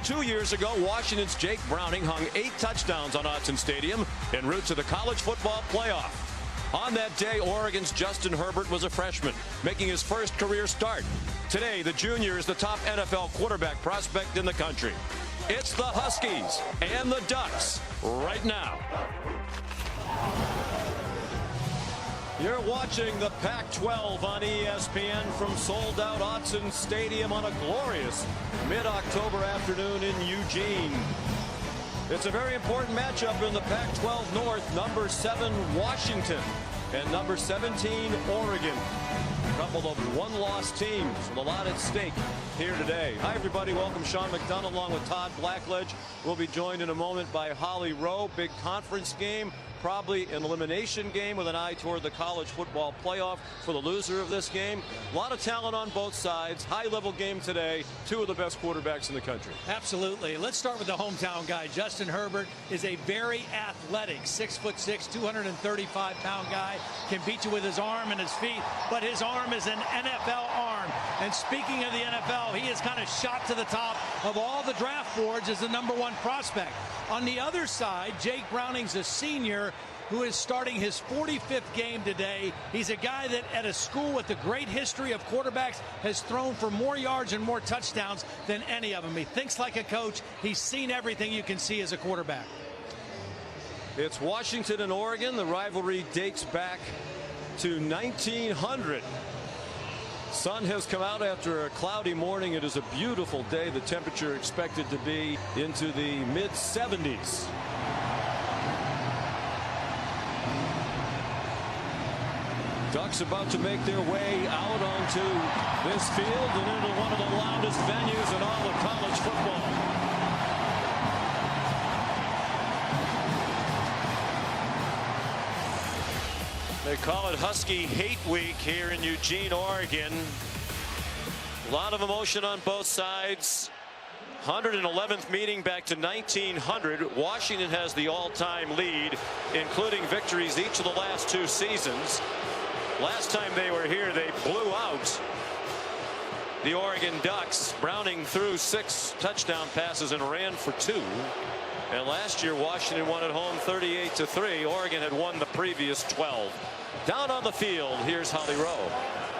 2 years ago, Washington's Jake Browning hung 8 touchdowns on Autzen Stadium en route to the college football playoff. On that day, Oregon's Justin Herbert was a freshman, making his first career start. Today, the junior is the top NFL quarterback prospect in the country. It's the Huskies and the Ducks right now. You're watching the Pac-12 on ESPN from sold-out Autzen Stadium on a glorious mid-October afternoon in Eugene. It's a very important matchup in the Pac-12 North. Number 7 Washington and number 17 Oregon. A couple of one-loss teams with a lot at stake here today. Hi everybody, welcome Sean McDonough along with Todd Blackledge. We'll be joined in a moment by Holly Rowe. Big conference game, probably an elimination game with an eye toward the college football playoff for the loser of this game. A lot of talent on both sides. High-level game today. 2 of the best quarterbacks in the country. Absolutely. Let's start with the hometown guy. Justin Herbert is a very athletic 6'6", 235-pound guy. Can beat you with his arm and his feet, but his arm is an NFL arm. And speaking of the NFL, he is kind of shot to the top of all the draft boards as the #1 prospect. On the other side, Jake Browning's a senior who is starting his 45th game today. He's a guy that at a school with a great history of quarterbacks has thrown for more yards and more touchdowns than any of them. He thinks like a coach. He's seen everything you can see as a quarterback. It's Washington and Oregon. The rivalry dates back to 1900. Sun has come out after a cloudy morning. It is a beautiful day. The temperature expected to be into the mid-70s. Ducks about to make their way out onto this field and into one of the loudest venues in all of college football. They call it Husky Hate Week here in Eugene, Oregon. A lot of emotion on both sides. 111th meeting back to 1900. Washington has the all-time lead, including victories each of the last 2 seasons. Last time they were here, they blew out the Oregon Ducks. Browning threw 6 touchdown passes and ran for 2. And last year, Washington won at home 38-3. Oregon had won the previous 12. Down on the field, here's Holly Rowe.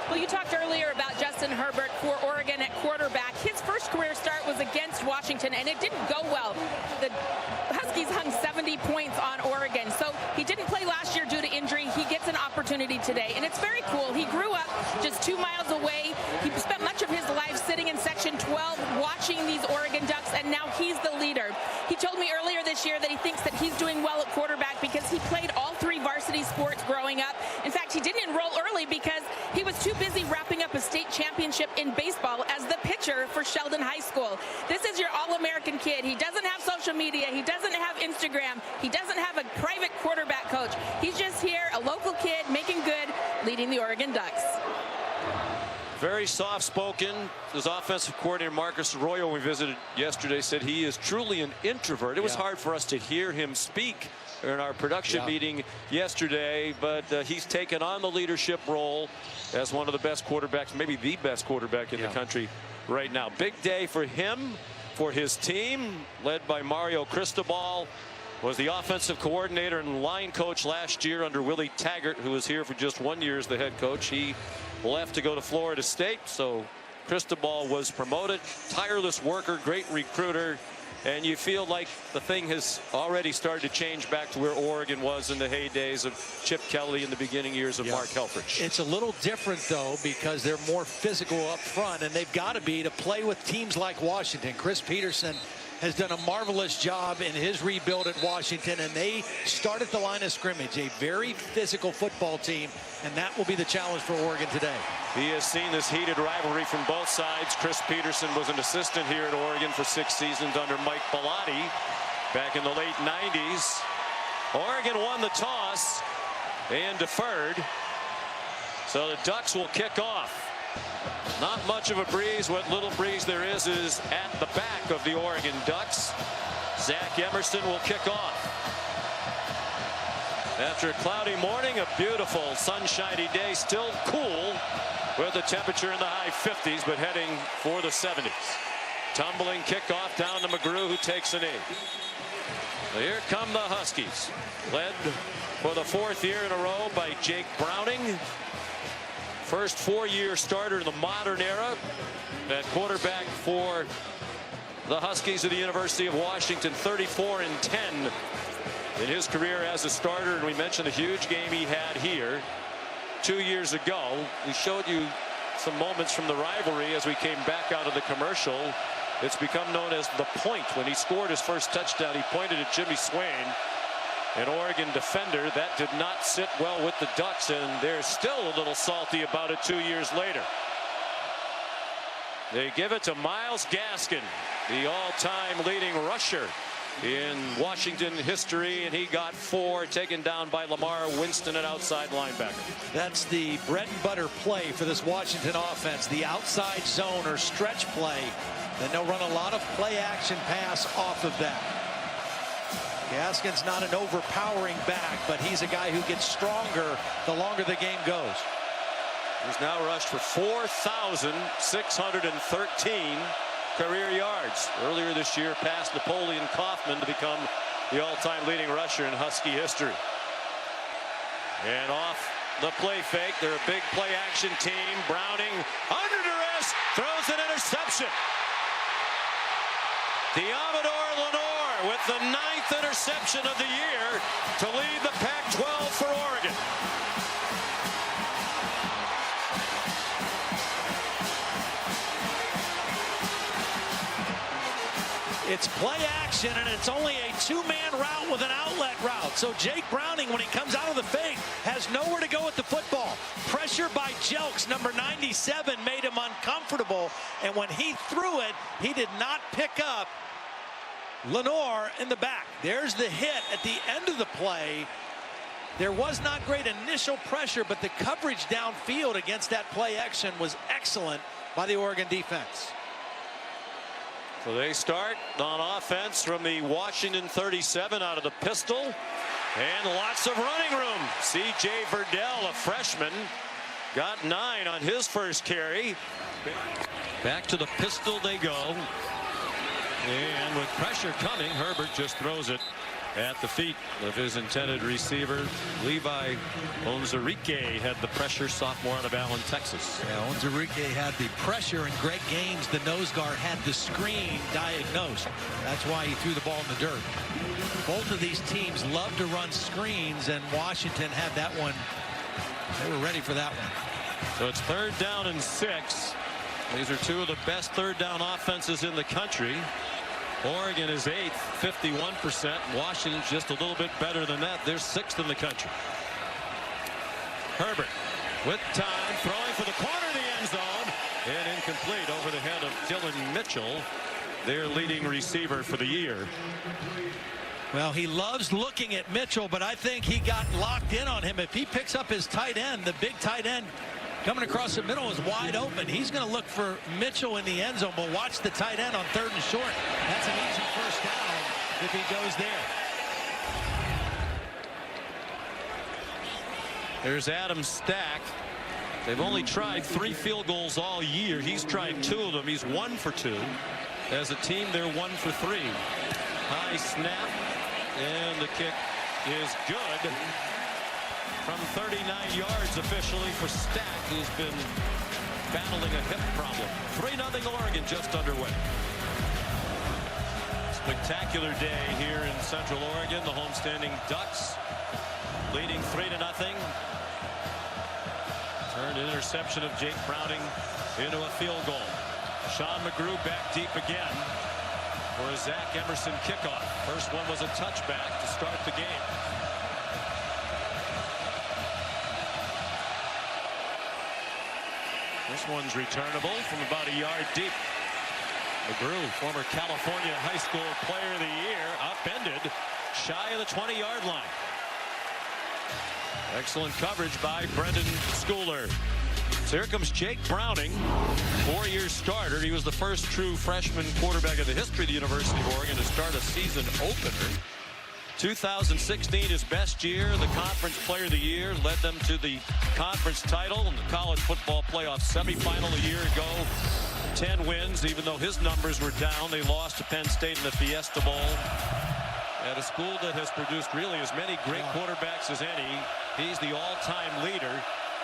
Well, you talked earlier about Justin Herbert for Oregon at quarterback. His first career start was against Washington, and it didn't go well. The Huskies hung 70 points on Oregon, so he didn't play last year due to injury. He gets an opportunity today, and it's very cool. He grew up just 2 miles away. He spent much of his life sitting in Section 12 watching these Oregon Ducks, and now he's the leader. He told me earlier this year that he thinks that he's doing well at quarterback because he played all 3 varsity sports growing up. In fact, he didn't enroll early because he was too busy wrapping up a state championship in baseball as the pitcher for Sheldon High School. This is your all-American kid. He doesn't have social media. He doesn't have Instagram. He doesn't have a private quarterback coach. He's just here, a local kid, making good, leading the Oregon Ducks. Very soft-spoken. His offensive coordinator, Marcus Arroyo, when we visited yesterday, said he is truly an introvert. It was hard for us to hear him speak in our production meeting yesterday, but he's taken on the leadership role as one of the best quarterbacks, maybe the best quarterback in the country right now. Big day for him, for his team, led by Mario Cristobal. Was the offensive coordinator and line coach last year under Willie Taggart, who was here for just 1 year as the head coach. He left to go to Florida State, so Cristobal was promoted. Tireless worker, great recruiter, and you feel like the thing has already started to change back to where Oregon was in the heydays of Chip Kelly in the beginning years of Mark Helfrich. It's a little different, though, because they're more physical up front, and they've got to be to play with teams like Washington. Chris Peterson has done a marvelous job in his rebuild at Washington, and they start at the line of scrimmage, a very physical football team, and that will be the challenge for Oregon today. He has seen this heated rivalry from both sides. Chris Peterson was an assistant here at Oregon for 6 seasons under Mike Bellotti back in the late 90s. Oregon won the toss and deferred, so the Ducks will kick off. Not much of a breeze. What little breeze there is at the back of the Oregon Ducks. Zach Emerson will kick off. After a cloudy morning, a beautiful sunshiny day, still cool with the temperature in the high 50s, but heading for the 70s. tumbling kickoff down to McGrew, who takes a knee. So here come the Huskies, led for the 4th year in a row by Jake Browning. First 4-year starter in the modern era at quarterback for the Huskies of the University of Washington. 34-10 in his career as a starter, and we mentioned the huge game he had here 2 years ago. We showed you some moments from the rivalry as we came back out of the commercial. It's become known as the point. When he scored his first touchdown, he pointed at Jimmy Swain, an Oregon defender. That did not sit well with the Ducks, and they're still a little salty about it 2 years later. They give it to Myles Gaskin, the all-time leading rusher in Washington history, and he got 4, taken down by Lamar Winston, an outside linebacker. That's the bread and butter play for this Washington offense, the outside zone or stretch play. Then they'll run a lot of play action pass off of that. Gaskin's not an overpowering back, but he's a guy who gets stronger the longer the game goes. He's now rushed for 4,613 career yards. Earlier this year, passed Napoleon Kaufman to become the all-time leading rusher in Husky history. And off the play fake, they're a big play action team. Browning under duress throws an interception. Deommodore Lenoir with the 9th interception of the year to lead the Pac-12 for Oregon. It's play action, and it's only a 2-man route with an outlet route. So Jake Browning, when he comes out of the fake, has nowhere to go with the football. Pressure by Jelks, number 97, made him uncomfortable. And when he threw it, he did not pick up Lenoir in the back. There's the hit at the end of the play. There was not great initial pressure, but the coverage downfield against that play action was excellent by the Oregon defense. So they start on offense from the Washington 37 out of the pistol, and lots of running room. C.J. Verdell, a freshman, got 9 on his first carry. Back to the pistol they go, and with pressure coming, Herbert just throws it at the feet of his intended receiver. Levi Onwuzurike had the pressure, sophomore out of Allen, Texas. Yeah, Onwuzurike had the pressure, and Greg Gaines, the nose guard, had the screen diagnosed. That's why he threw the ball in the dirt. Both of these teams love to run screens, and Washington had that one. They were ready for that one. So it's 3rd down and 6. These are 2 of the best 3rd down offenses in the country. Oregon is 8th, 51%. Washington's just a little bit better than that. They're 6th in the country. Herbert with time, throwing for the corner of the end zone, and incomplete over the head of Dylan Mitchell, their leading receiver for the year. Well, he loves looking at Mitchell, but I think he got locked in on him. If he picks up his tight end, the big tight end coming across the middle is wide open. He's going to look for Mitchell in the end zone, but watch the tight end on 3rd and short. That's an easy first down if he goes there. There's Adam Stack. They've only tried 3 field goals all year. He's tried 2 of them. He's 1 for 2. As a team, they're 1 for 3. High snap, and the kick is good. From 39 yards officially for Stack, who's been battling a hip problem. 3-0 Oregon just underway. Spectacular day here in Central Oregon. The homestanding Ducks leading 3-0. Turned an interception of Jake Browning into a field goal. Sean McGrew back deep again for a Zach Emerson kickoff. First one was a touchback to start the game. This one's returnable from about a yard deep. McGrew, former California High School Player of the Year, upended shy of the 20-yard line. Excellent coverage by Brendan Schooler. So here comes Jake Browning, 4-year starter. He was the first true freshman quarterback in the history of the University of Oregon to start a season opener. 2016, his best year, the Conference Player of the Year, led them to the conference title and the college football playoff semifinal a year ago. 10 wins, even though his numbers were down. They lost to Penn State in the Fiesta Bowl. At a school that has produced really as many great quarterbacks as any. He's the all-time leader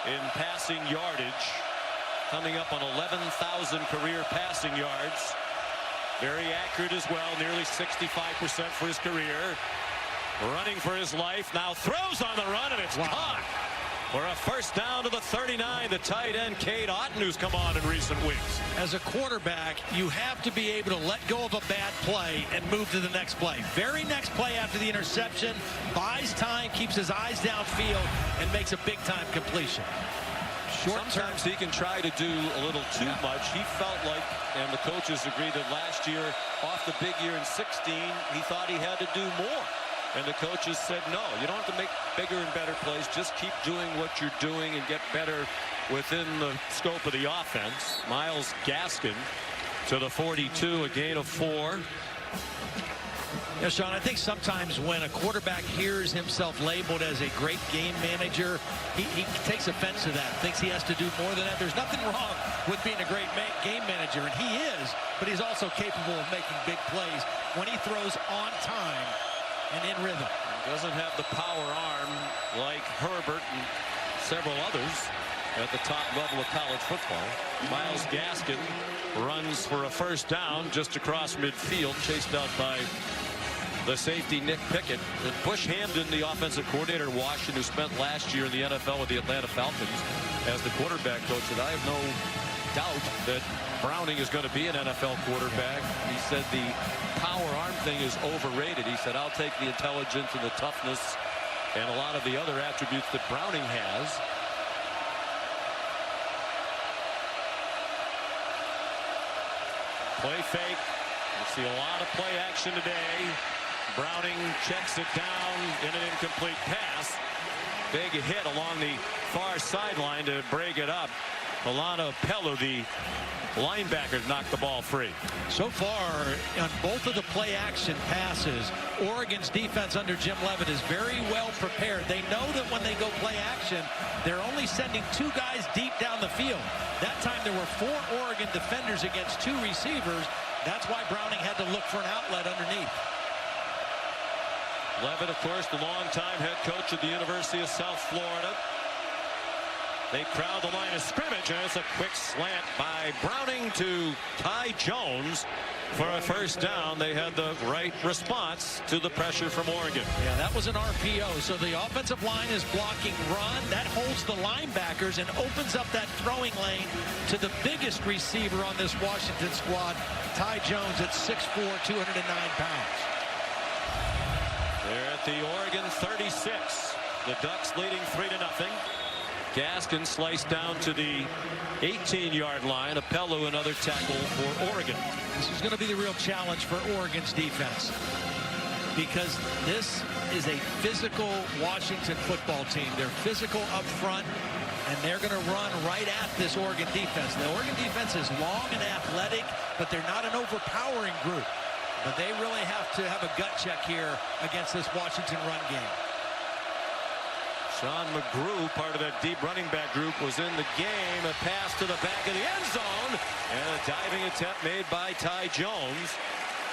in passing yardage, coming up on 11,000 career passing yards. Very accurate as well, nearly 65% for his career. Running for his life, now throws on the run, and it's caught for a first down to the 39. The tight end, Cade Otton, who's come on in recent weeks. As a quarterback, you have to be able to let go of a bad play and move to the next play. Very next play after the interception, buys time, keeps his eyes downfield, and makes a big-time completion. Sometimes he can try to do a little too much. He felt like, and the coaches agreed, that last year, off the big year in 16, he thought he had to do more. And the coaches said, no, you don't have to make bigger and better plays. Just keep doing what you're doing and get better within the scope of the offense. Myles Gaskin to the 42, a gain of 4. Yeah, Sean, I think sometimes when a quarterback hears himself labeled as a great game manager, he takes offense to that, thinks he has to do more than that. There's nothing wrong with being a great game manager, and he is, but he's also capable of making big plays when he throws on time and in rhythm. Doesn't have the power arm like Herbert and several others at the top level of college football. Myles Gaskin runs for a first down just across midfield, chased out by the safety Nick Pickett. And Bush Hamdan, the offensive coordinator in Washington, who spent last year in the NFL with the Atlanta Falcons as the quarterback coach, and I have no doubt that Browning is going to be an NFL quarterback. He said the power arm thing is overrated. He said, I'll take the intelligence and the toughness and a lot of the other attributes that Browning has. Play fake. You see a lot of play action today. Browning checks it down in an incomplete pass. Big hit along the far sideline to break it up. Alana Pello, the linebacker, knocked the ball free. So far, on both of the play action passes, Oregon's defense under Jim Leavitt is very well prepared. They know that when they go play action, they're only sending 2 guys deep down the field. That time there were 4 Oregon defenders against 2 receivers. That's why Browning had to look for an outlet underneath. Leavitt, of course, the longtime head coach at the University of South Florida. They crowd the line of scrimmage, and it's a quick slant by Browning to Ty Jones for a first down. They had the right response to the pressure from Oregon. Yeah, that was an RPO. So the offensive line is blocking run. That holds the linebackers and opens up that throwing lane to the biggest receiver on this Washington squad, Ty Jones, at 6'4", 209 pounds. They're at the Oregon 36. The Ducks leading 3-0. Gaskin sliced down to the 18-yard line. Apello, another tackle for Oregon. This is going to be the real challenge for Oregon's defense, because this is a physical Washington football team. They're physical up front, and they're going to run right at this Oregon defense. The Oregon defense is long and athletic, but they're not an overpowering group. But they really have to have a gut check here against this Washington run game. Sean McGrew, part of that deep running back group, was in the game. A pass to the back of the end zone, and a diving attempt made by Ty Jones.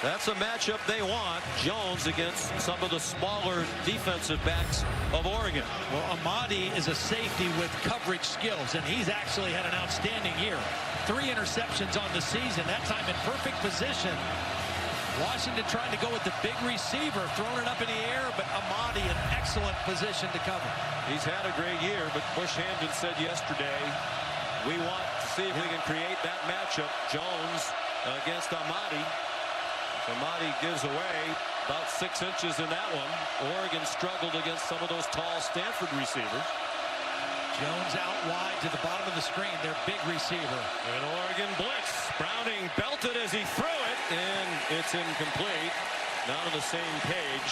That's a matchup they want. Jones against some of the smaller defensive backs of Oregon. Well, Ahmed is a safety with coverage skills, and he's actually had an outstanding year. 3 interceptions on the season, that time in perfect position. Washington trying to go with the big receiver, throwing it up in the air, but Ahmed in excellent position to cover. He's had a great year, but Bush Hamdan said yesterday, we want to see if we can create that matchup. Jones against Ahmed. Ahmed gives away about 6 inches in that one. Oregon struggled against some of those tall Stanford receivers. Jones out wide to the bottom of the screen, their big receiver. An Oregon blitz. Browning belted as he threw it, and it's incomplete. Not on the same page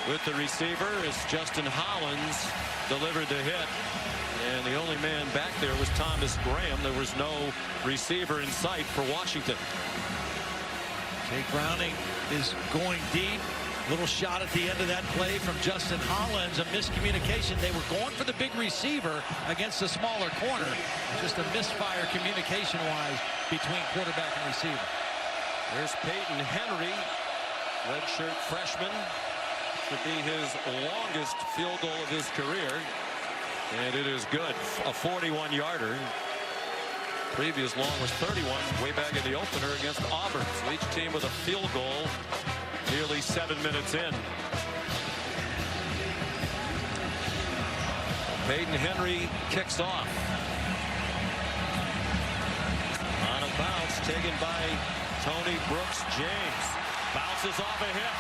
with the receiver as Justin Hollins delivered the hit. And the only man back there was Thomas Graham. There was no receiver in sight for Washington. Jake Browning is going deep. Little shot at the end of that play from Justin Hollins, a miscommunication. They were going for the big receiver against the smaller corner. Just a misfire communication-wise between quarterback and receiver. There's Peyton Henry, redshirt freshman. Should be his longest field goal of his career. And it is good. A 41-yarder. Previous long was 31 way back in the opener against Auburn. So each team with a field goal nearly 7 minutes in. Peyton Henry kicks off. On a bounce taken by Tony Brooks-James. Bounces off a hip.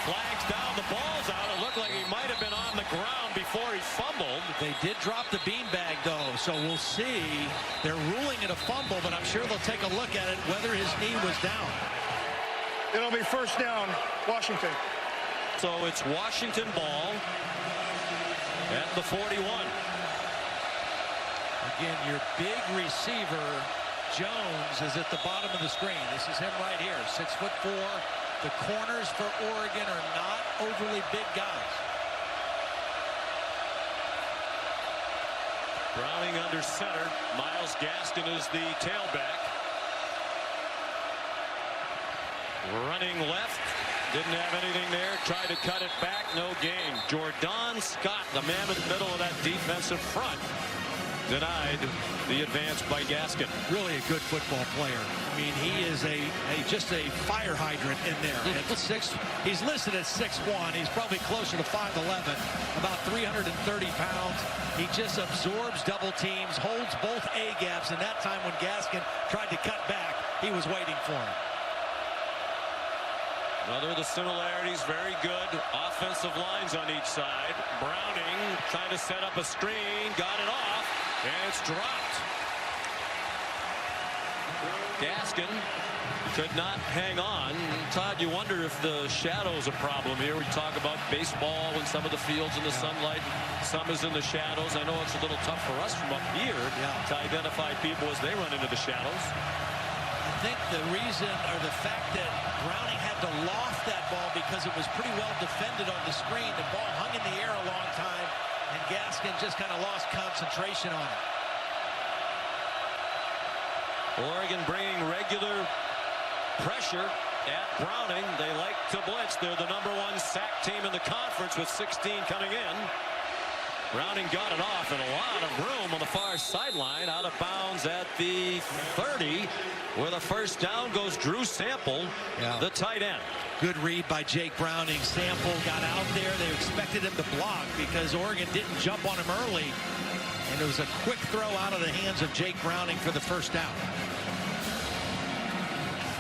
Flags down, the ball's out. It looked like he might have been on the ground before he fumbled. They did drop the beanbag, though, so we'll see. They're ruling it a fumble, but I'm sure they'll take a look at it, whether his knee was down. It'll be first down, Washington. So it's Washington ball at the 41. Again, your big receiver, Jones, is at the bottom of the screen. This is him right here, 6'4". The corners for Oregon are not overly big guys. Browning under center. Myles Gaskin is the tailback. Running left. Didn't have anything there. Tried to cut it back. No gain. Jordan Scott, the man in the middle of that defensive front, denied the advance by Gaskin. Really a good football player. I mean, he is just a fire hydrant in there. At he's listed at 6'1". He's probably closer to 5'11", about 330 pounds. He just absorbs double teams, holds both A gaps, and that time when Gaskin tried to cut back, he was waiting for him. Another of the similarities, very good offensive lines on each side. Browning trying to set up a screen, got it off, and it's dropped. Gaskin could not hang on. Todd, you wonder if the shadow's a problem here. We talk about baseball and some of the fields in the sunlight, some is in the shadows. I know it's a little tough for us from up here to identify people as they run into the shadows. I think the reason, or the fact that Browning had to loft that ball because it was pretty well defended on the screen. The ball hung in the air a long time, and Gaskin just kind of lost concentration on it. Oregon bringing regular pressure at Browning. They like to blitz. They're the #1 sack team in the conference with 16 coming in. Browning got it off in a lot of room on the far sideline. Out of bounds at the 30. Where the first down goes Drew Sample, the tight end. Good read by Jake Browning. Sample got out there. They expected him to block because Oregon didn't jump on him early. And it was a quick throw out of the hands of Jake Browning for the first down.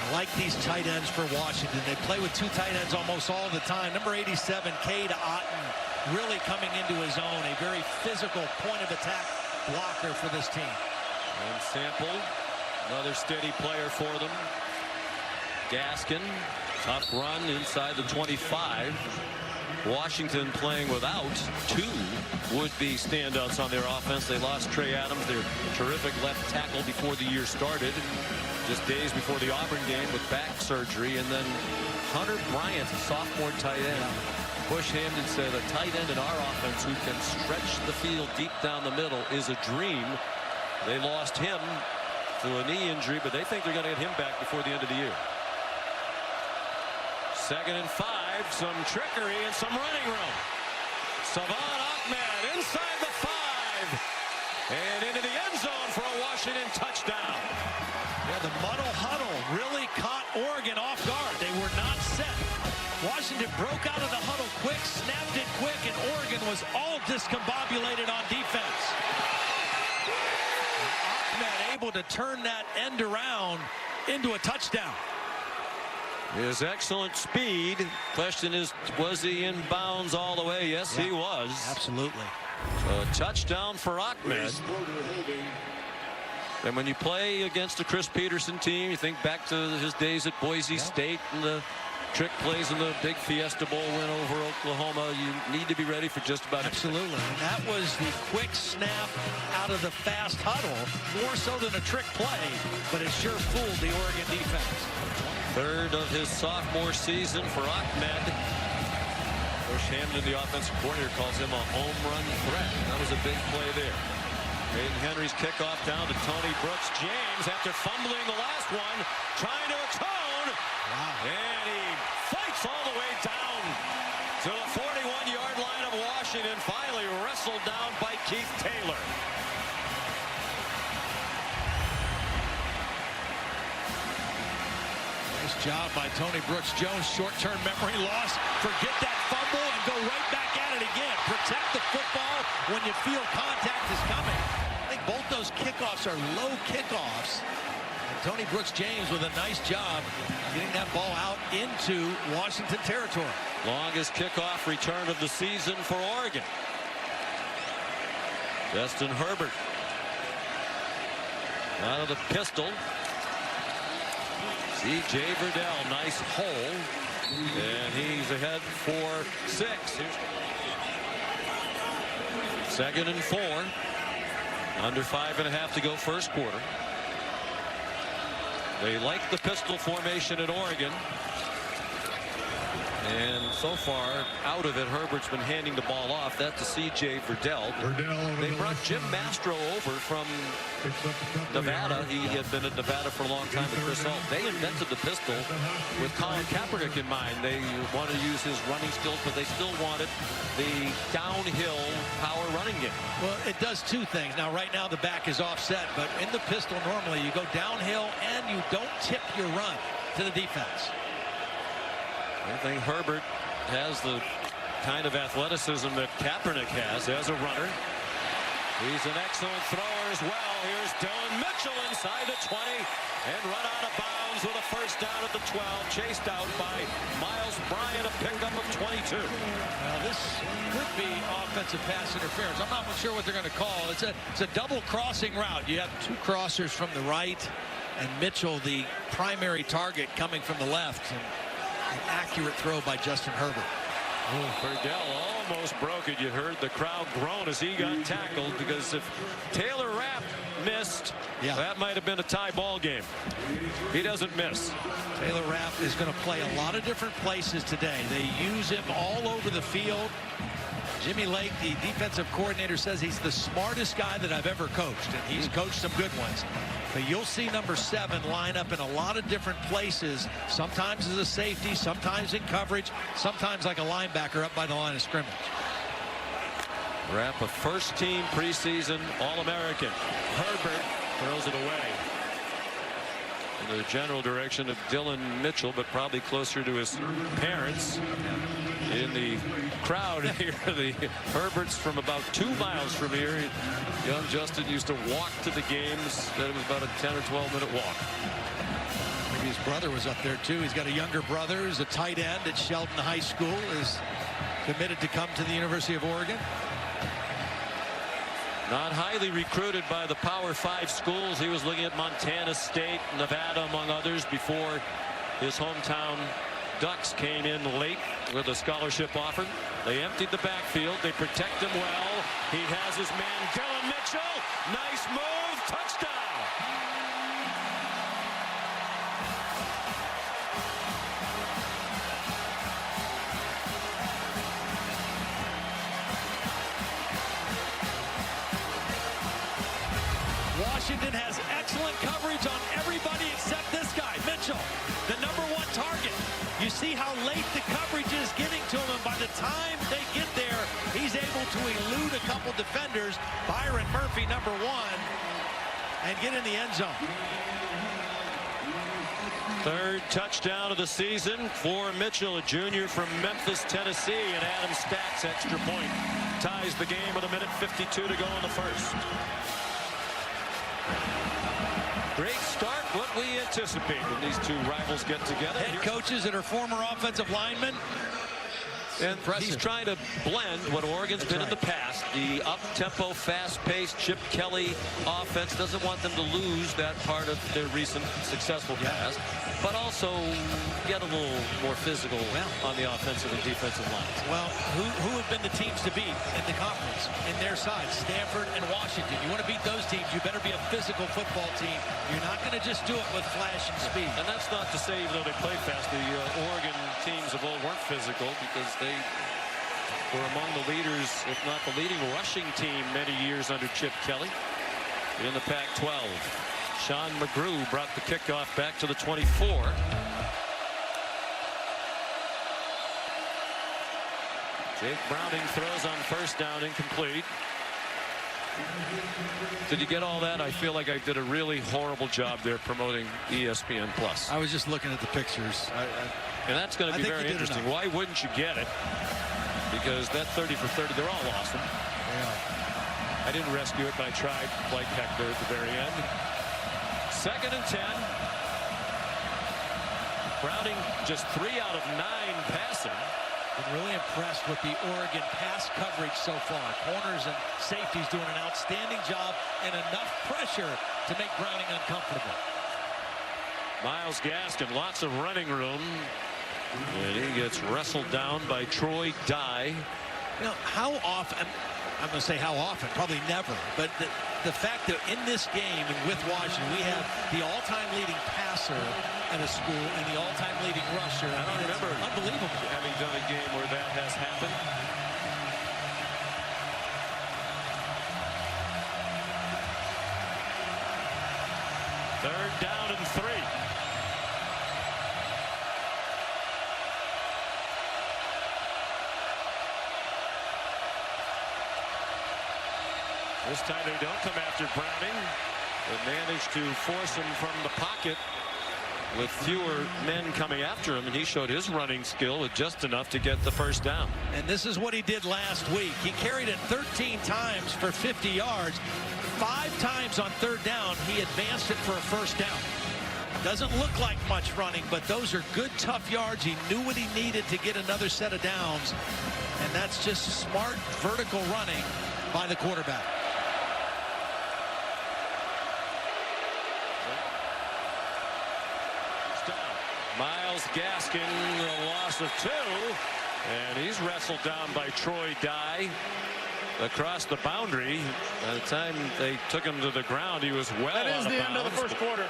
I like these tight ends for Washington. They play with two tight ends almost all the time. Number 87, Cade Otton, really coming into his own. A very physical point of attack blocker for this team. And Sample, another steady player for them. Gaskin, tough run inside the 25. Washington playing without two would-be standouts on their offense. They lost Trey Adams, their terrific left tackle, before the year started, just days before the Auburn game with back surgery. And then Hunter Bryant, a sophomore tight end. Bush Hamden said a tight end in our offense who can stretch the field deep down the middle is a dream. They lost him through a knee injury, but they think they're going to get him back before the end of the year. 2nd and 5, some trickery and some running room. Savon Ahmed inside the 5 and into the end zone for a Washington touchdown. Yeah, the muddle huddle really caught Oregon off guard. They were not set. Washington broke out of the huddle quick, snapped it quick, and Oregon was all discombobulated on defense. Ahmed able to turn that end around into a touchdown. His excellent speed. Question is, was he in bounds all the way? Yes, he was. Absolutely. So a touchdown for Ahmed. And when you play against a Chris Peterson team, you think back to his days at Boise State and the trick plays in the big Fiesta Bowl win over Oklahoma. You need to be ready for just about Absolutely. And that was the quick snap out of the fast huddle, more so than a trick play, but it sure fooled the Oregon defense. Third of his sophomore season for Ahmed. Coach Hamden, the offensive coordinator, calls him a home run threat. That was a big play there. Peyton Henry's kickoff down to Tony Brooks. James, after fumbling the last one, trying to atone. Wow. And he fights all the way down to the 41-yard line of Washington. Finally wrestled down by Keith Taylor. Nice job by Tony Brooks Jones. Short-term memory loss. Forget that fumble and go right back at it again. Protect the football when you feel contact is coming. I think both those kickoffs are low kickoffs. And Tony Brooks James with a nice job getting that ball out into Washington territory. Longest kickoff return of the season for Oregon. Justin Herbert out of the pistol. C.J. Verdell, nice hole. And he's ahead for 6. Second and 4. Under 5.5 to go first quarter. They like the pistol formation at Oregon. And so far, out of it, Herbert's been handing the ball off. That's to C.J. Verdell. They brought Jim Mastro over from Nevada. He had been at Nevada for a long time with Chris Holt. They invented the pistol with Colin Kaepernick in mind. They wanted to use his running skills, but they still wanted the downhill power running game. Well, it does two things. Now, right now, the back is offset, but in the pistol, normally you go downhill and you don't tip your run to the defense. I think Herbert has the kind of athleticism that Kaepernick has as a runner. He's an excellent thrower as well. Here's Dylan Mitchell inside the 20 and run out of bounds with a first down at the 12. Chased out by Miles Bryant, a pickup of 22. Now this could be offensive pass interference. I'm not sure what they're going to call. It's a double crossing route. You have two crossers from the right and Mitchell, the primary target, coming from the left. And an accurate throw by Justin Herbert. Verdell almost broke it. You heard the crowd groan as he got tackled, because if Taylor Rapp missed, that might have been a tie ball game. He doesn't miss. Taylor Rapp is going to play a lot of different places today. They use him all over the field. Jimmy Lake, the defensive coordinator, says he's the smartest guy that I've ever coached, and he's coached some good ones. But you'll see number 7 line up in a lot of different places, sometimes as a safety, sometimes in coverage, sometimes like a linebacker up by the line of scrimmage. Rapp, a first-team preseason All-American. Herbert throws it away in the general direction of Dylan Mitchell, but probably closer to his parents. In the crowd here, the Herberts from about 2 miles from here. Young Justin used to walk to the games. That was about a 10 or 12-minute walk. Maybe his brother was up there too. He's got a younger brother who's a tight end at Sheldon High School, is committed to come to the University of Oregon. Not highly recruited by the Power 5 schools. He was looking at Montana State, Nevada, among others, before his hometown Ducks came in late with a scholarship offer. They emptied the backfield. They protect him well. He has his man Dylan Mitchell. Nice move. Touchdown. Washington has excellent coverage on everybody except this guy, Mitchell, the number 1 target. You see how late the coverage is getting to him, and by the time they get there, he's able to elude a couple defenders, Byron Murphy, number 1, and get in the end zone. Third touchdown of the season for Mitchell, a junior from Memphis, Tennessee, and Adam Stack's extra point ties the game with 1:52 to go in the first. Great start, what we anticipate when these two rivals get together. Head coaches that are former offensive linemen. And impressive. he's trying to blend what Oregon's been in the past, the up-tempo, fast-paced Chip Kelly offense. Doesn't want them to lose that part of their recent successful past, but also get a little more physical on the offensive and defensive lines. Well, who have been the teams to beat in the conference in their sides? Stanford and Washington. You want to beat those teams, you better be a physical football team. You're not going to just do it with flash and speed. And that's not to say, even though they play fast, the Oregon teams of old weren't physical, because they were among the leaders, if not the leading rushing team many years under Chip Kelly in the Pac-12. Sean McGrew brought the kickoff back to the 24. Jake Browning throws on first down, incomplete. Did you get all that? I feel like I did a really horrible job there promoting ESPN Plus. I was just looking at the pictures. And that's going to be very interesting. Why wouldn't you get it? Because that 30 for 30, they're all awesome. I didn't rescue it, but I tried like heck there at the very end. 2nd and 10. Browning just 3 out of 9 passing. Been really impressed with the Oregon pass coverage so far. Corners and safeties doing an outstanding job, and enough pressure to make Browning uncomfortable. Miles Gaskin, lots of running room. And he gets wrestled down by Troy Dye. You know, how often, I'm going to say how often, probably never, but the fact that in this game and with Washington, we have the all-time leading passer at a school and the all-time leading rusher. I don't remember unbelievable having done a game where that has happened. Third down and 3. This time they don't come after Browning. They manage to force him from the pocket with fewer men coming after him, and he showed his running skill with just enough to get the first down. And this is what he did last week. He carried it 13 times for 50 yards. 5 times on third down, he advanced it for a first down. Doesn't look like much running, but those are good, tough yards. He knew what he needed to get another set of downs, and that's just smart vertical running by the quarterback. Miles Gaskin, a loss of 2, and he's wrestled down by Troy Dye across the boundary. By the time they took him to the ground, he was well out of bounds. That is the end of the first quarter.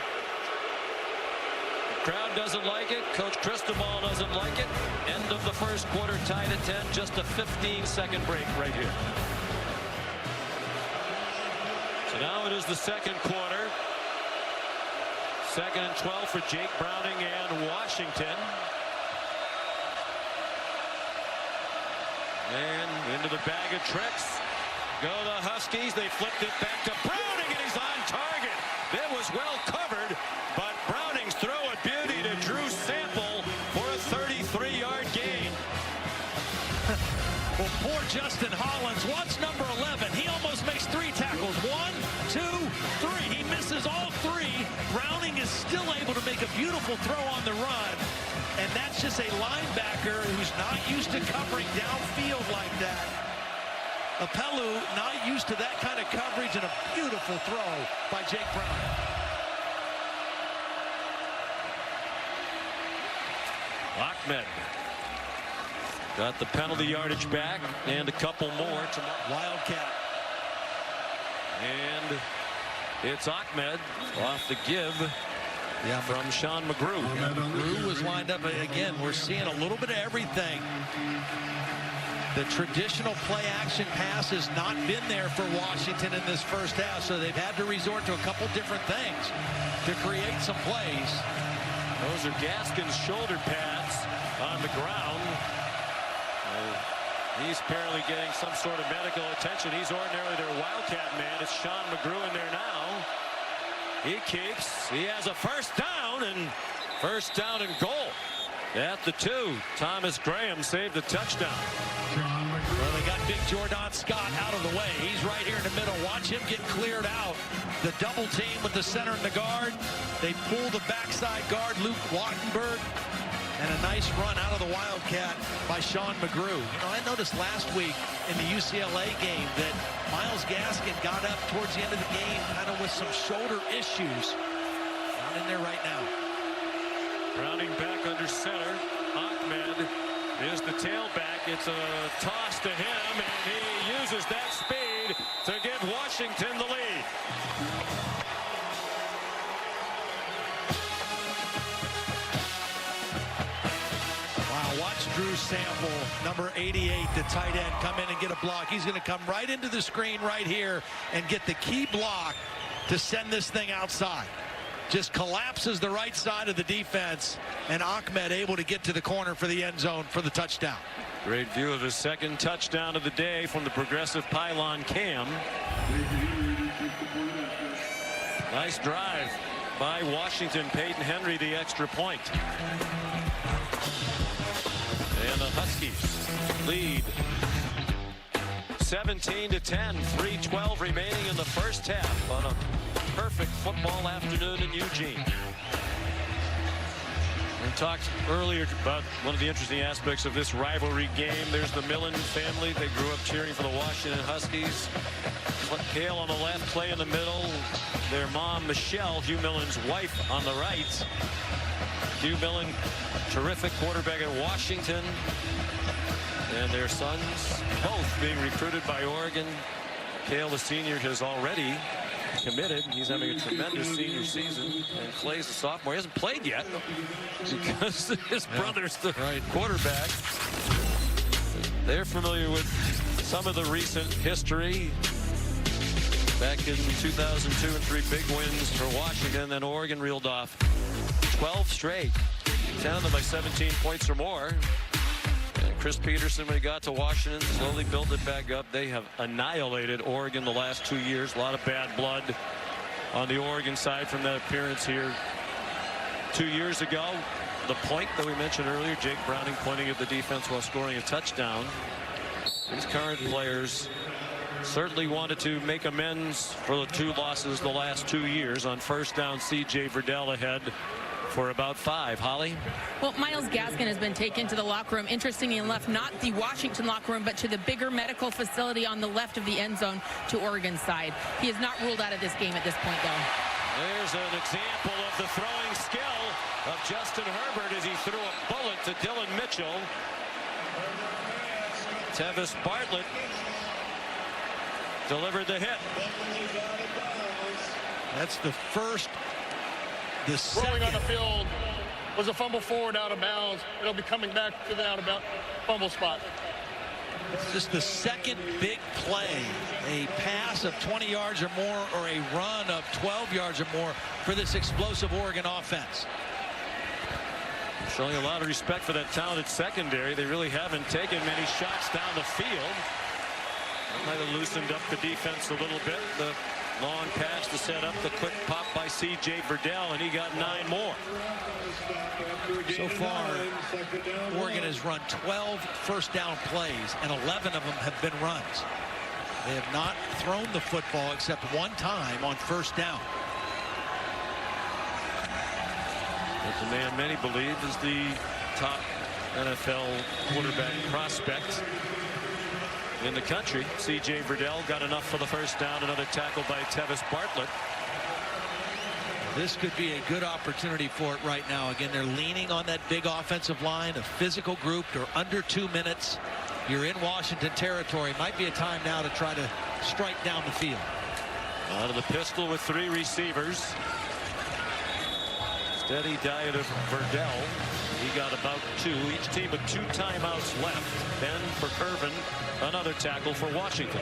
The crowd doesn't like it. Coach Cristobal doesn't like it. End of the first quarter, tied at 10. Just a 15-second break right here. So now it is the second quarter. 2nd and 12 for Jake Browning and Washington. And into the bag of tricks go the Huskies. They flipped it back to Browning, and he's on target. It was well covered, but Browning's throw a beauty to Drew Sample for a 33-yard gain. Well, poor Justin Hollins. Watch number 11. He almost makes 3 tackles. 1, 2, 3. He misses all 3. Browning is still able to make a beautiful throw on the run. And that's just a linebacker who's not used to covering downfield like that. Apelu not used to that kind of coverage, and a beautiful throw by Jake Browning. Ahmed got the penalty yardage back and a couple more to Wildcat. And it's Ahmed off the give from Sean McGrew. McGrew was lined up. Again, we're seeing a little bit of everything. The traditional play-action pass has not been there for Washington in this first half, so they've had to resort to a couple different things to create some plays. Those are Gaskin's shoulder pads on the ground. He's apparently getting some sort of medical attention. He's ordinarily their Wildcat man. It's Sean McGrew in there now. He keeps. He has a first down, and first down and goal at the 2. Thomas Graham saved a touchdown. Well, they got big Jordan Scott out of the way. He's right here in the middle. Watch him get cleared out. The double team with the center and the guard. They pull the backside guard, Luke Wattenberg. And a nice run out of the Wildcat by Sean McGrew. You know, I noticed last week in the UCLA game that Myles Gaskin got up towards the end of the game kind of with some shoulder issues. Not in there right now. Rounding back under center, Ahmed is the tailback. It's a toss to him, and he uses that speed to give Washington the lead. Watch Drew Sample, number 88, the tight end, come in and get a block. He's going to come right into the screen right here and get the key block to send this thing outside. Just collapses the right side of the defense, and Ahmed able to get to the corner for the end zone for the touchdown. Great view of his second touchdown of the day from the progressive pylon cam. Nice drive by Washington. Peyton Henry the extra point. And the Huskies lead 17-10, 3:12 remaining in the first half on a perfect football afternoon in Eugene. We talked earlier about one of the interesting aspects of this rivalry game. There's the Millen family. They grew up cheering for the Washington Huskies. Cale on the left, Clay in the middle. Their mom, Michelle, Hugh Millen's wife, on the right. Hugh Millen, terrific quarterback at Washington. And their sons, both being recruited by Oregon. Cale, the senior, has already committed. He's having a tremendous senior season. And Clay's a sophomore. He hasn't played yet because his brother's the quarterback. They're familiar with some of the recent history. Back in 2002 and 3 big wins for Washington. Then Oregon reeled off 12 straight. 10 of them by 17 points or more. And Chris Peterson, when he got to Washington, slowly built it back up. They have annihilated Oregon the last 2 years. A lot of bad blood on the Oregon side from that appearance here 2 years ago. The point that we mentioned earlier, Jake Browning pointing at the defense while scoring a touchdown. These current players certainly wanted to make amends for the 2 losses the last 2 years. On first down, C.J. Verdell ahead for about 5. Holly? Well, Myles Gaskin has been taken to the locker room, interestingly enough, not the Washington locker room, but to the bigger medical facility on the left of the end zone to Oregon's side. He is not ruled out of this game at this point, though. There's an example of the throwing skill of Justin Herbert as he threw a bullet to Dylan Mitchell. Tevis Bartlett delivered the hit. That's the first. The second. Rolling on the field was a fumble forward out of bounds. It'll be coming back to the out of bounds fumble spot. It's just the second big play, a pass of 20 yards or more or a run of 12 yards or more for this explosive Oregon offense. Showing a lot of respect for that talented secondary. They really haven't taken many shots down the field. Might have loosened up the defense a little bit. The long pass to set up the quick pop by C.J. Verdell, and he got 9 more. So far, Oregon has run 12 first down plays, and 11 of them have been runs. They have not thrown the football except one time on first down. But the man many believe is the top NFL quarterback prospect in the country. C.J. Verdell got enough for the first down. Another tackle by Tevis Bartlett. This could be a good opportunity for it right now. Again, they're leaning on that big offensive line, a physical group. They're under 2 minutes. You're in Washington territory. Might be a time now to try to strike down the field. Out of the pistol with 3 receivers. Steady diet of Verdell. He got about 2. Each team with 2 timeouts left. Ben for Curvin. Another tackle for Washington.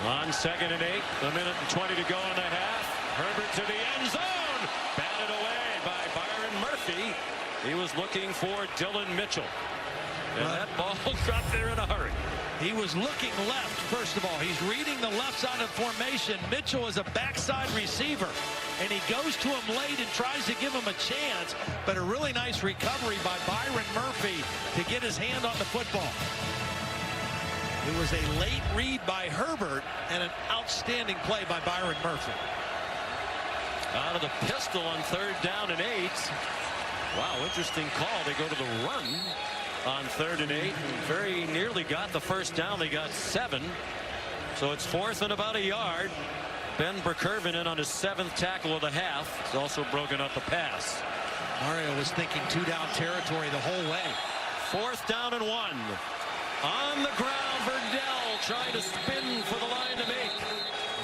On 2nd and 8, a minute and 20 to go in the half. Herbert to the end zone. Batted away by Byron Murphy. He was looking for Dylan Mitchell. And that ball got there in a hurry. He was looking left, first of all. He's reading the left side of formation. Mitchell is a backside receiver. and he goes to him late and tries to give him a chance, but a really nice recovery by Byron Murphy to get his hand on the football. It was a late read by Herbert and an outstanding play by Byron Murphy. Out of the pistol on 3rd down and 8. Wow, interesting call. They go to the run on 3rd and 8 and very nearly got the first down. They got 7. So it's 4th and about a yard. Ben Burkervin in on his 7th tackle of the half. He's also broken up a pass. Mario was thinking 2-down territory the whole way. 4th down and 1. On the ground, Verdell trying to spin for the line to make.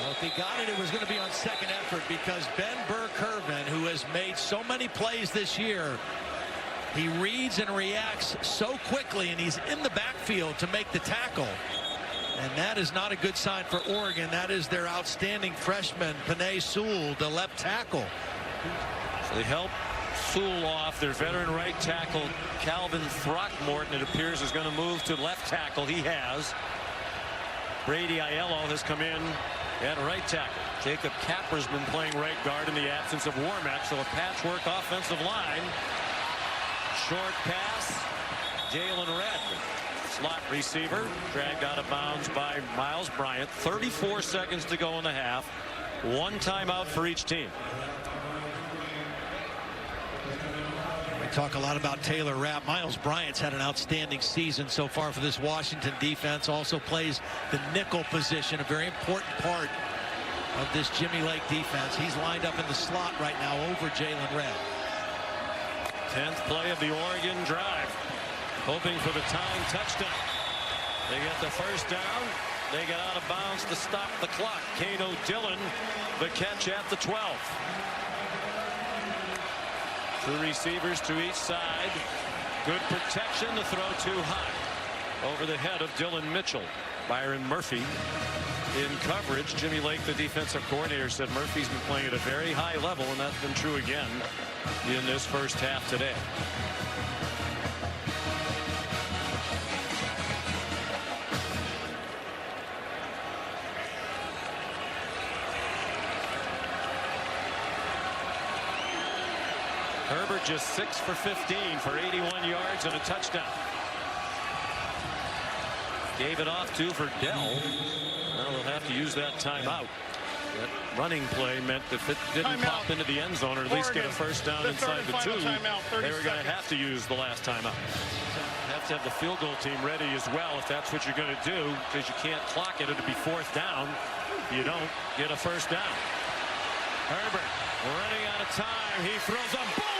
Well, if he got it, it was going to be on second effort because Ben Burkervin, who has made so many plays this year, he reads and reacts so quickly, and he's in the backfield to make the tackle. And that is not a good sign for Oregon. That is their outstanding freshman, Panay Sewell, the left tackle. So they help Sewell off. Their veteran right tackle, Calvin Throckmorton, it appears, is going to move to left tackle. He has. Brady Aiello has come in at right tackle. Jacob Capper's been playing right guard in the absence of Warmack, so a patchwork offensive line. Short pass. Jayon Redd, slot receiver, dragged out of bounds by Miles Bryant. 34 seconds to go in the half. 1 timeout for each team. We talk a lot about Taylor Rapp. Miles Bryant's had an outstanding season so far for this Washington defense. Also plays the nickel position, a very important part of this Jimmy Lake defense. He's lined up in the slot right now over Jayon Redd. 10th play of the Oregon drive. Hoping for the tying touchdown. They get the first down. They get out of bounds to stop the clock. Kano Dillon, the catch at the 12. 2 receivers to each side. Good protection. The throw too high. Over the head of Dylan Mitchell. Byron Murphy in coverage. Jimmy Lake, the defensive coordinator, said Murphy's been playing at a very high level, and that's been true again in this first half today. Herbert just 6 for 15 for 81 yards and a touchdown. Gave it off to Verdell. Now they'll have to use that timeout. That running play meant if it didn't pop into the end zone or at least get a first down inside the 2, they were going to have to use the last timeout. Have to have the field goal team ready as well if that's what you're going to do, because you can't clock it. It'll be 4th down. You don't get a first down. Herbert running out of time. He throws a bullet.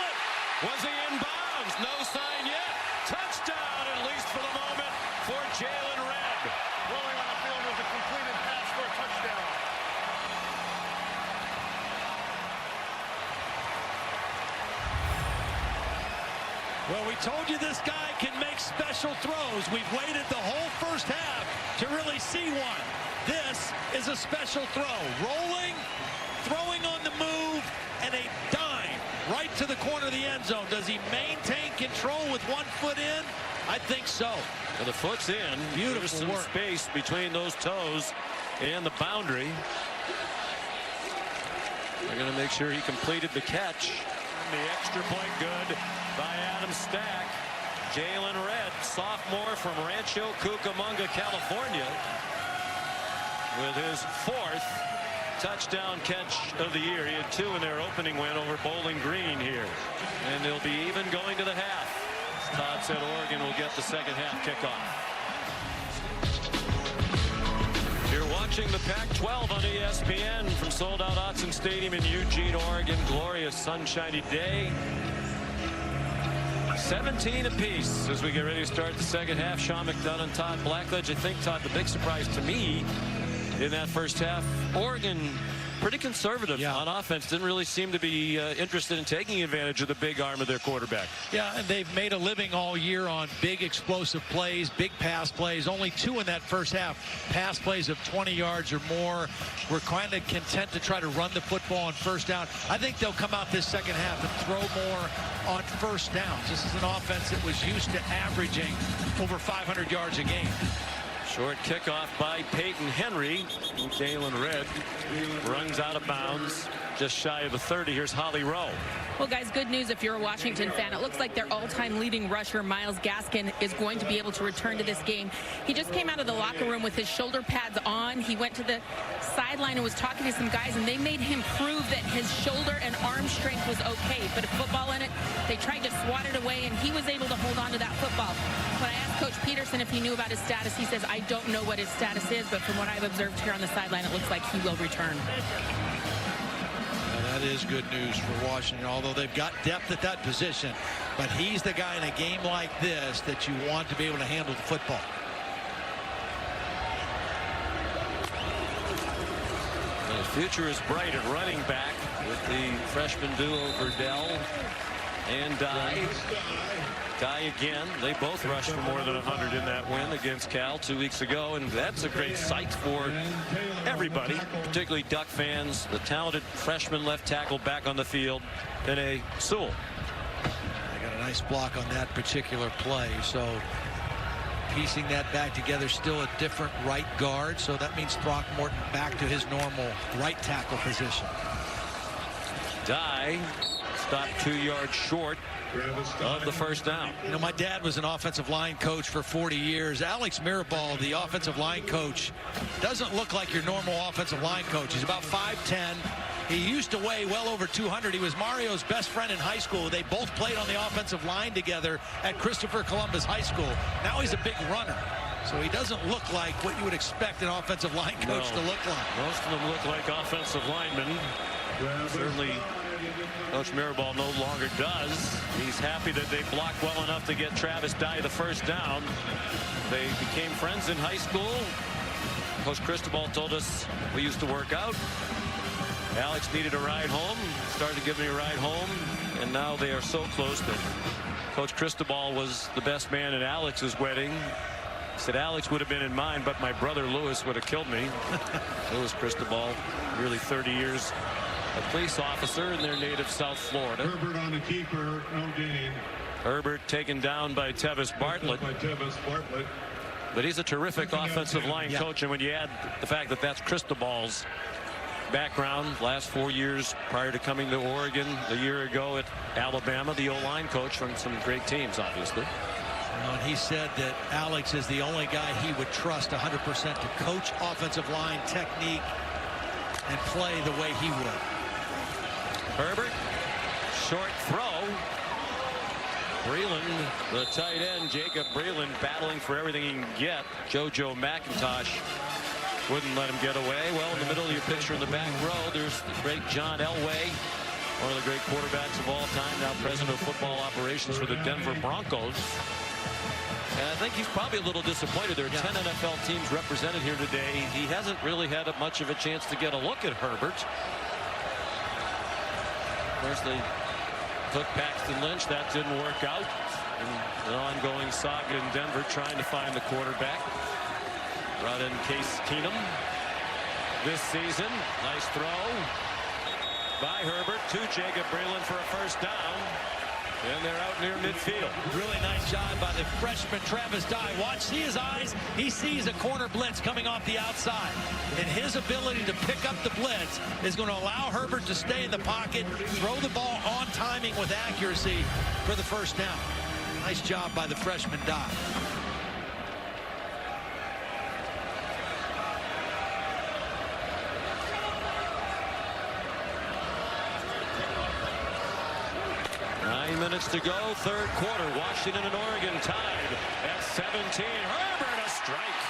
Was he in bounds? No sign yet. Touchdown, at least for the moment, for Jayon Redd. Rolling on the field was a completed pass for a touchdown. Well, we told you this guy can make special throws. We've waited the whole first half to really see one. This is a special throw. Rolling, throwing on the move, and a dime right to the corner of the end zone. Does he maintain control with 1 foot in? I think so. Well, the foot's in. Beautiful There's some work. space between those toes and the boundary. They're going to make sure he completed the catch. And the extra point good by Adam Stack. Jayon Redd, sophomore from Rancho Cucamonga, California, with his 4th touchdown catch of the year. He had 2 in their opening win over Bowling Green here. And they'll be even going to the half. As Todd said, Oregon will get the second half kickoff. You're watching the Pac-12 on ESPN from sold-out Autzen Stadium in Eugene, Oregon. Glorious sunshiny day. 17 apiece as we get ready to start the second half. Sean McDonough and Todd Blackledge. I think, Todd, the big surprise to me in that first half, Oregon pretty conservative on offense. Didn't really seem to be interested in taking advantage of the big arm of their quarterback. Yeah, and they've made a living all year on big explosive plays, big pass plays. Only 2 in that first half. Pass plays of 20 yards or more. We're kind of content to try to run the football on first down. I think they'll come out this second half and throw more on first downs. This is an offense that was used to averaging over 500 yards a game. Short kickoff by Peyton Henry. Jayon Redd runs out of bounds. just shy of the 30. Here's Holly Rowe. Well, guys, good news if you're a Washington fan. It looks like their all-time leading rusher, Myles Gaskin, is going to be able to return to this game. He just came out of the locker room with his shoulder pads on. He went to the sideline and was talking to some guys, and they made him prove that his shoulder and arm strength was okay. But a football in it, they tried to swat it away, and he was able to hold on to that football. When I asked Coach Peterson if he knew about his status, he says, I don't know what his status is, but from what I've observed here on the sideline, it looks like he will return. That is good news for Washington, although they've got depth at that position. But he's the guy in a game like this that you want to be able to handle the football. The future is bright at running back with the freshman duo Verdell and Dye. Dye again. They both rushed for more than 100 in that win against Cal 2 weeks ago, and that's a great sight for everybody, particularly Duck fans. The talented freshman left tackle back on the field in a Sewell. They got a nice block on that particular play, so piecing that back together. Still a different right guard, so that means Throckmorton back to his normal right tackle position. Dye stopped 2 yards short of the first down. You know, my dad was an offensive line coach for 40 years. Alex Mirabal, the offensive line coach, doesn't look like your normal offensive line coach. He's about 5'10". He used to weigh well over 200. He was Mario's best friend in high school. They both played on the offensive line together at Christopher Columbus High School. Now he's a big runner, so he doesn't look like what you would expect an offensive line coach to look like. Most of them look like offensive linemen. Certainly Coach Mirabal no longer does. He's happy that they blocked well enough to get Travis Dye the first down. They became friends in high school. Coach Cristobal told us we used to work out. Alex needed a ride home, started giving me a ride home, and now they are so close that Coach Cristobal was the best man at Alex's wedding. He said Alex would have been in mine, but my brother Lewis would have killed me. Louis Cristobal, nearly 30 years a police officer in their native South Florida. Herbert on the keeper, no gain. Herbert taken down by Tevis Bartlett. But he's a terrific offensive line coach, and when you add the fact that that's Cristobal's background, last 4 years prior to coming to Oregon, a year ago at Alabama, the O-line coach from some great teams, obviously. And he said that Alex is the only guy he would trust 100% to coach offensive line technique and play the way he would. Herbert, short throw. Breland, the tight end, Jacob Breland, battling for everything he can get. JoJo McIntosh wouldn't let him get away. Well, in the middle of your picture in the back row, there's the great John Elway, one of the great quarterbacks of all time, now president of football operations for the Denver Broncos. And I think he's probably a little disappointed. There are 10 NFL teams represented here today. He hasn't really had much of a chance to get a look at Herbert. Of course, they took Paxton Lynch. That didn't work out. And an ongoing saga in Denver trying to find the quarterback. Brought in Case Keenum this season. Nice throw by Herbert to Jacob Breland for a first down. And they're out near midfield. Really nice job by the freshman Travis Dye. Watch, see his eyes. He sees a corner blitz coming off the outside. And his ability to pick up the blitz is going to allow Herbert to stay in the pocket, throw the ball on timing with accuracy for the first down. Nice job by the freshman Dye. Minutes to go, third quarter. Washington and Oregon tied at 17. Herbert, a strike.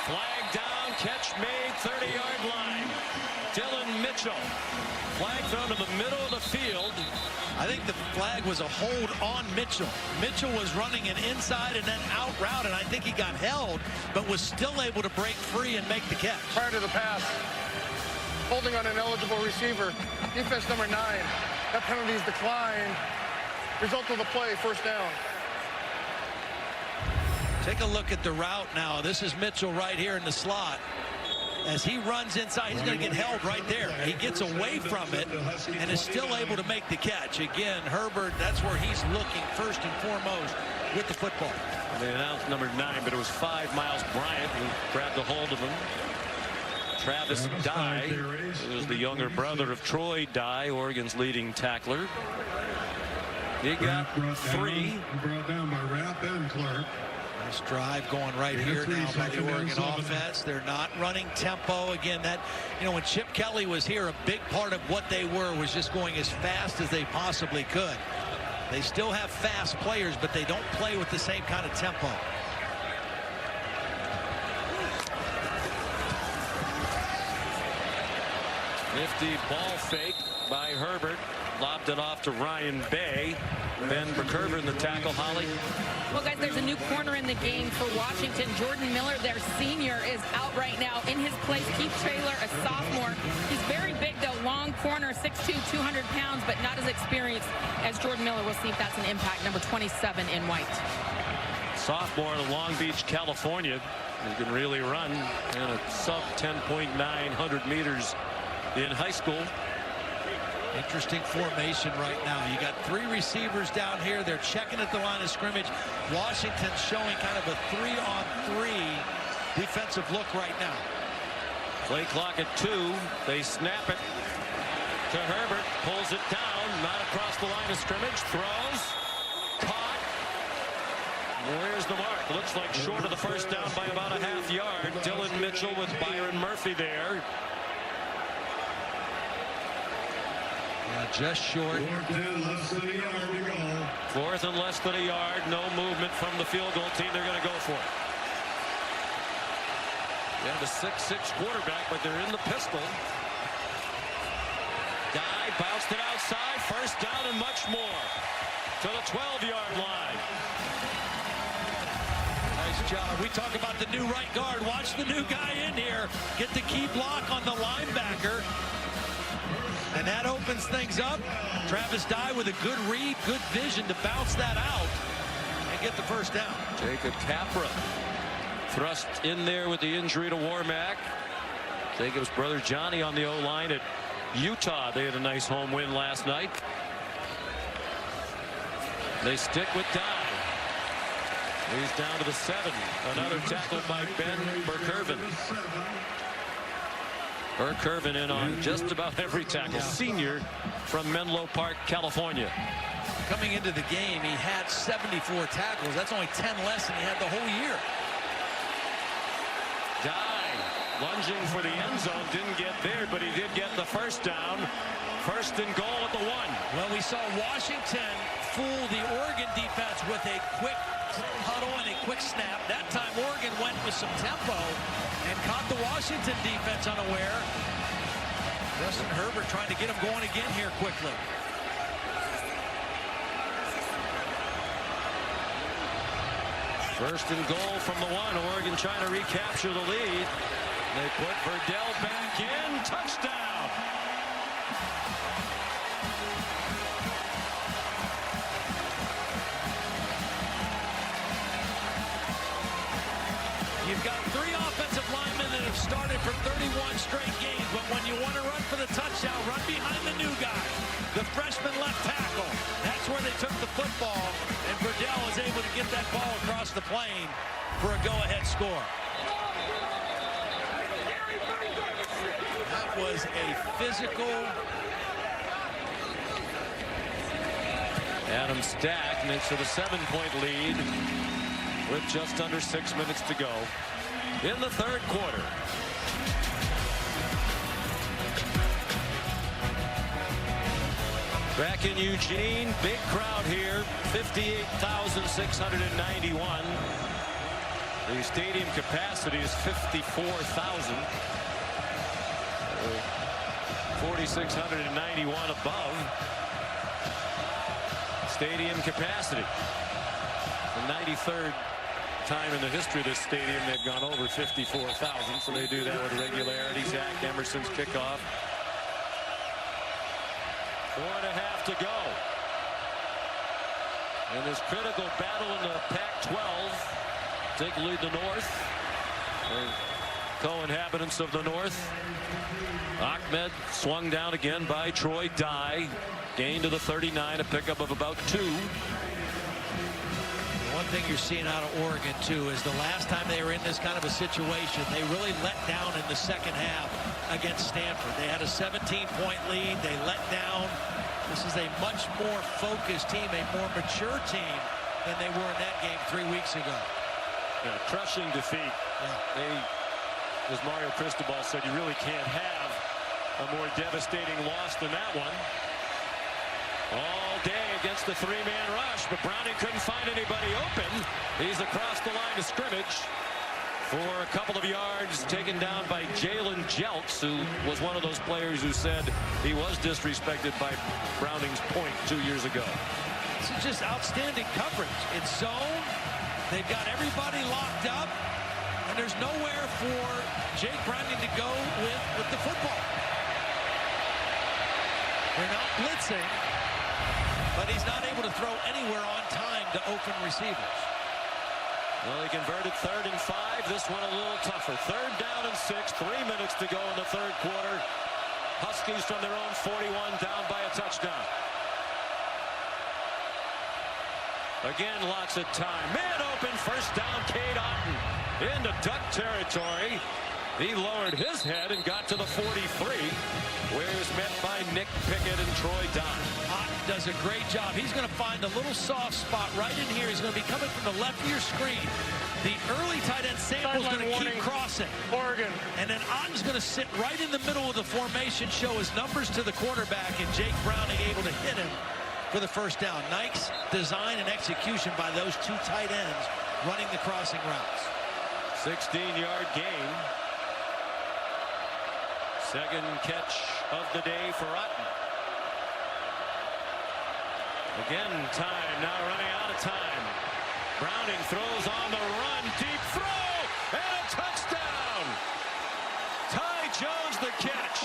Flag down, catch made, 30-yard line. Dylan Mitchell. Flag thrown to the middle of the field. I think the flag was a hold on Mitchell. Mitchell was running an inside and then out route, and I think he got held, but was still able to break free and make the catch. Prior to the pass, holding on an eligible receiver, defense number 9. That penalty is declined. Result of the play, first down. Take a look at the route now. This is Mitchell right here in the slot. As he runs inside, he's going to get held right there. He gets away from it and is still able to make the catch. Again, Herbert, that's where he's looking first and foremost with the football. They announced number 9, but it was 5 Miles Bryant who grabbed a hold of him. Travis Dye, who is the younger brother of Troy Dye, Oregon's leading tackler. He got 3. Brought down by Rapp and Clark. Nice drive going right here now by the Oregon offense. They're not running tempo. Again, that, you know, when Chip Kelly was here, a big part of what they were was just going as fast as they possibly could. They still have fast players, but they don't play with the same kind of tempo. Nifty ball fake by Herbert. Lobbed it off to Ryan Bay. Ben Burkervin in the tackle. Holly. Well, guys, there's a new corner in the game for Washington. Jordan Miller, their senior, is out right now. In his place, Keith Traylor, a sophomore. He's very big, though. Long corner, 6'2", 200 pounds, but not as experienced as Jordan Miller. We'll see if that's an impact. Number 27 in white. Sophomore out of Long Beach, California. He can really run. And a sub 10.9 100 meters in high school. Interesting formation right now. You got 3 receivers down here. They're checking at the line of scrimmage. Washington's showing kind of a 3-on-3 defensive look right now. Play clock at 2. They snap it to Herbert. Pulls it down. Not across the line of scrimmage. Throws. Caught. Where's the mark? Looks like short of the first down by about a half yard. Dylan Mitchell with Byron Murphy there. Just short. 4th and less than a yard. No movement from the field goal team. They're going to go for it. They have a 6'6" quarterback, but they're in the pistol. Dye bounced it outside. First down and much more. To the 12-yard line. Nice job. We talk about the new right guard. Watch the new guy in here get the key block on the linebacker. And that opens things up. Travis Dye with a good read, good vision to bounce that out and get the first down. Jacob Capra thrust in there with the injury to Warmack. Jacob's brother Johnny on the O-line at Utah. They had a nice home win last night. They stick with Dye. He's down to the 7. Another tackle by Ben Burkervin. Burkervin in on just about every tackle. Senior from Menlo Park, California. Coming into the game, he had 74 tackles. That's only 10 less than he had the whole year. Dye lunging for the end zone. Didn't get there, but he did get the first down. 1st and goal at the 1. Well, we saw Washington fool the Oregon defense with a quick huddle and a quick snap. That time Oregon went with some tempo and caught the Washington defense unaware. Justin Herbert trying to get him going again here quickly. First and goal from the 1. Oregon trying to recapture the lead. They put Verdell back in. Touchdown. You've got 3 offensive linemen that have started for 31 straight games, but when you want to run for the touchdown, run behind the new guy, the freshman left tackle. That's where they took the football, and Verdell was able to get that ball across the plane for a go-ahead score. That was a physical. Adam Stack makes it a 7-point lead with just under 6 minutes to go in the 3rd quarter. Back in Eugene, big crowd here, 58,691. The stadium capacity is 54,000. 4,691 above stadium capacity. The 93rd time in the history of this stadium they've gone over 54,000, so they do that with regularity. Zach Emerson's kickoff. 4.5 to go in this critical battle in the Pac-12. Take lead the North, co-inhabitants of the North. Ahmed swung down again by Troy Dye. Gain to the 39, a pickup of about 2. One thing you're seeing out of Oregon, too, is the last time they were in this kind of a situation, they really let down in the second half against Stanford. They had a 17-point lead. They let down. This is a much more focused team, a more mature team than they were in that game 3 weeks ago. Yeah, crushing defeat. As Mario Cristobal said, you really can't have a more devastating loss than that one. All day against the three-man rush, but Browning couldn't find anybody open. He's across the line of scrimmage for a couple of yards, taken down by Jalen Jelks, who was one of those players who said he was disrespected by Browning's point 2 years ago. This is just outstanding coverage. It's zone. They've got everybody locked up, and there's nowhere for Jake Browning to go with the football. They're not blitzing, but he's not able to throw anywhere on time to open receivers. Well, he converted 3rd and 5. This one a little tougher. 3rd down and 6. 3 minutes to go in the third quarter. Huskies from their own 41 down by a touchdown. Again, lots of time. Man open. First down, Cade Otton into duck territory. He lowered his head and got to the 43, where he was met by Nick Pickett and Troy Don. Otton does a great job. He's going to find a little soft spot right in here. He's going to be coming from the left of your screen. The early tight end Sample's going to keep crossing. Oregon. And then Otton's going to sit right in the middle of the formation, show his numbers to the quarterback, and Jake Browning able to hit him for the first down. Nice design and execution by those two tight ends running the crossing routes. 16-yard gain. Second catch of the day for Otton. Again, time now running out of time. Browning throws on the run, deep throw, and a touchdown. Ty Jones the catch.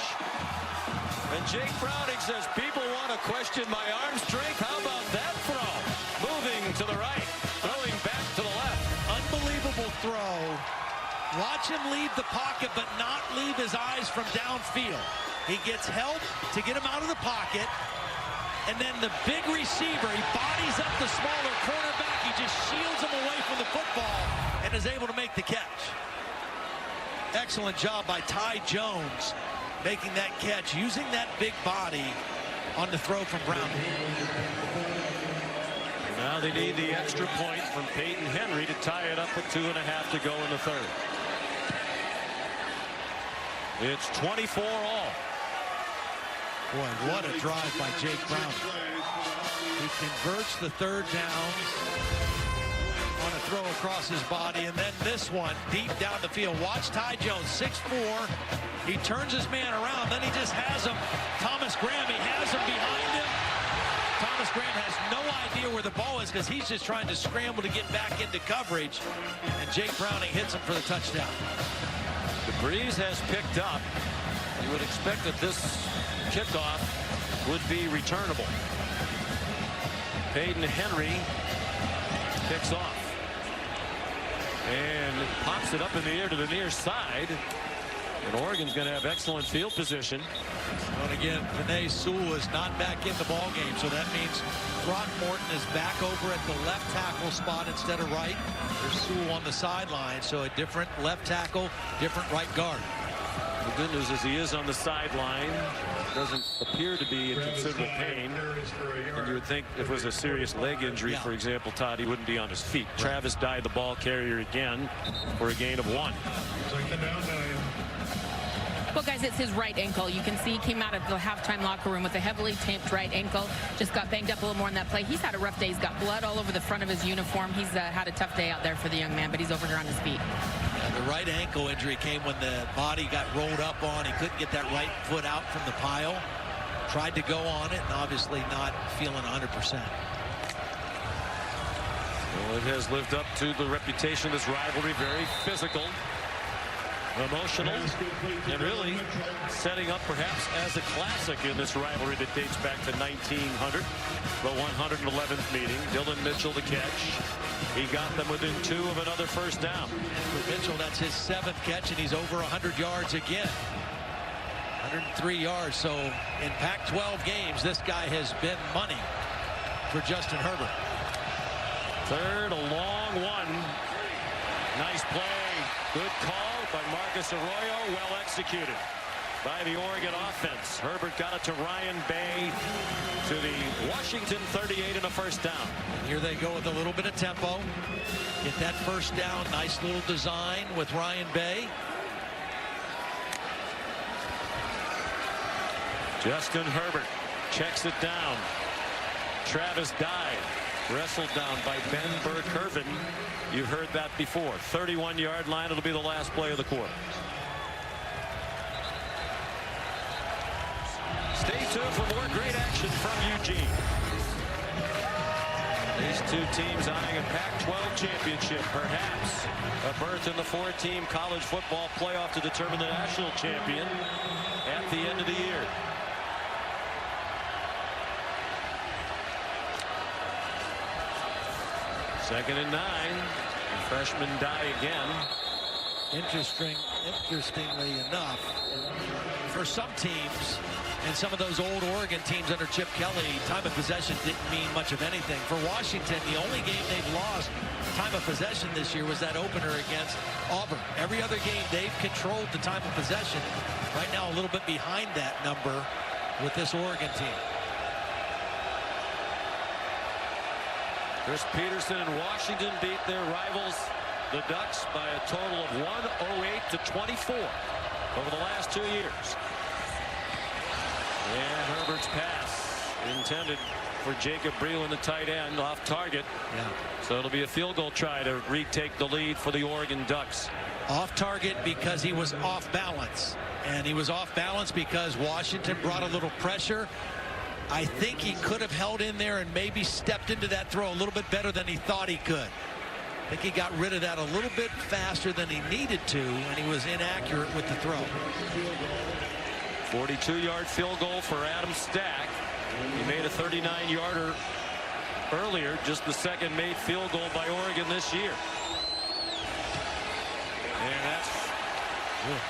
And Jake Browning says, people want to question my arm strength. How about that throw? Moving to the right, throwing back to the left. Unbelievable throw. Watch him leave the pocket, but not leave his eyes from downfield. He gets help to get him out of the pocket. And then the big receiver, he bodies up the smaller cornerback. He just shields him away from the football and is able to make the catch. Excellent job by Ty Jones making that catch, using that big body on the throw from Browning. Now they need the extra point from Peyton Henry to tie it up with 2.5 to go in the third. It's 24 all. Boy, what a drive by Jake Browning. He converts the third down on a throw across his body, and then this one deep down the field. Watch Ty Jones, 6'4". He turns his man around, then he just has him. Thomas Graham, he has him behind him. Thomas Graham has no idea where the ball is because he's just trying to scramble to get back into coverage, and Jake Browning hits him for the touchdown. The breeze has picked up. You would expect that this kickoff would be returnable. Peyton Henry kicks off and pops it up in the air to the near side. And Oregon's going to have excellent field position. And again, Penei Sewell is not back in the ball game, so that means Throckmorton is back over at the left tackle spot instead of right. There's Sewell on the sideline, so a different left tackle, different right guard. The good news is he is on the sideline. Doesn't appear to be in considerable pain. And you would think if it was a serious leg injury, for example, Todd, he wouldn't be on his feet. Right. Travis Dye, the ball carrier again, for a gain of 1. Well, guys, it's his right ankle. You can see he came out of the halftime locker room with a heavily taped right ankle. Just got banged up a little more on that play. He's had a rough day. He's got blood all over the front of his uniform. He's had a tough day out there for the young man, but he's over here on his feet. The right ankle injury came when the body got rolled up on. He couldn't get that right foot out from the pile. Tried to go on it, and obviously not feeling 100%. Well, it has lived up to the reputation of this rivalry. Very physical, emotional, and really setting up perhaps as a classic in this rivalry that dates back to 1900, the 111th meeting. Dylan Mitchell the catch. He got them within 2 of another first down. And for Mitchell, that's his 7th catch, and he's over 100 yards again. 103 yards. So in Pac-12 games, this guy has been money for Justin Herbert. Third, a long Good call by Marcus Arroyo. Well executed by the Oregon offense. Herbert got it to Ryan Bay to the Washington 38 and a first down. And here they go with a little bit of tempo. Get that first down. Nice little design with Ryan Bay. Justin Herbert checks it down. Travis Dye wrestled down by Ben Burke-Irvin. You've heard that before. 31-yard line. It'll be the last play of the quarter. Stay tuned for more great action from Eugene. These two teams eyeing a Pac-12 championship, perhaps a berth in the 4-team college football playoff to determine the national champion at the end of the year. Second and 9. Freshman Dye again. Interestingly enough, for some teams and some of those old Oregon teams under Chip Kelly, time of possession didn't mean much of anything. For Washington, the only game they've lost time of possession this year was that opener against Auburn. Every other game they've controlled the time of possession. Right now a little bit behind that number with this Oregon team. Chris Peterson and Washington beat their rivals, the Ducks, by a total of 108 to 24 over the last 2 years. And Herbert's pass intended for Jacob Breland, the tight end, off target. Yeah. So it'll be a field goal try to retake the lead for the Oregon Ducks. Off target because he was off balance. And he was off balance because Washington brought a little pressure. I think he could have held in there and maybe stepped into that throw a little bit better than he thought he could. I think he got rid of that a little bit faster than he needed to, and he was inaccurate with the throw. 42-yard field goal for Adam Stack. He made a 39-yarder earlier, just the second made field goal by Oregon this year. And that's,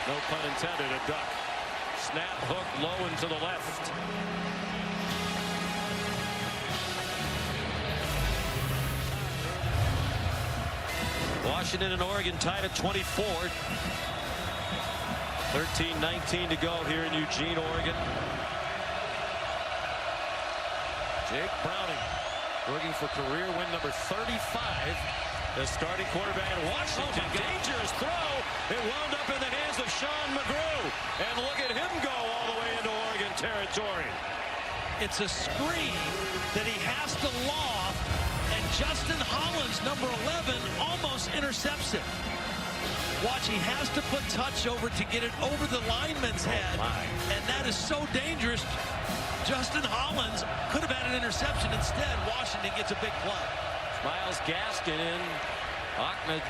no pun intended, a duck. Snap, hook, low and to the left. Washington and Oregon tied at 24. 13-19 to go here in Eugene, Oregon. Jake Browning looking for career win number 35 as starting quarterback in Washington. Dangerous throw. It wound up in the hands of Sean McGrew. And look at him go all the way into Oregon territory. It's a screen that he has to loft, and Justin Hollins, number 11, almost intercepts it. Watch, he has to put touch over to get it over the lineman's head, and that is so dangerous. Justin Hollins could have had an interception. Instead, Washington gets a big play. Miles Gaskin in. Ahmed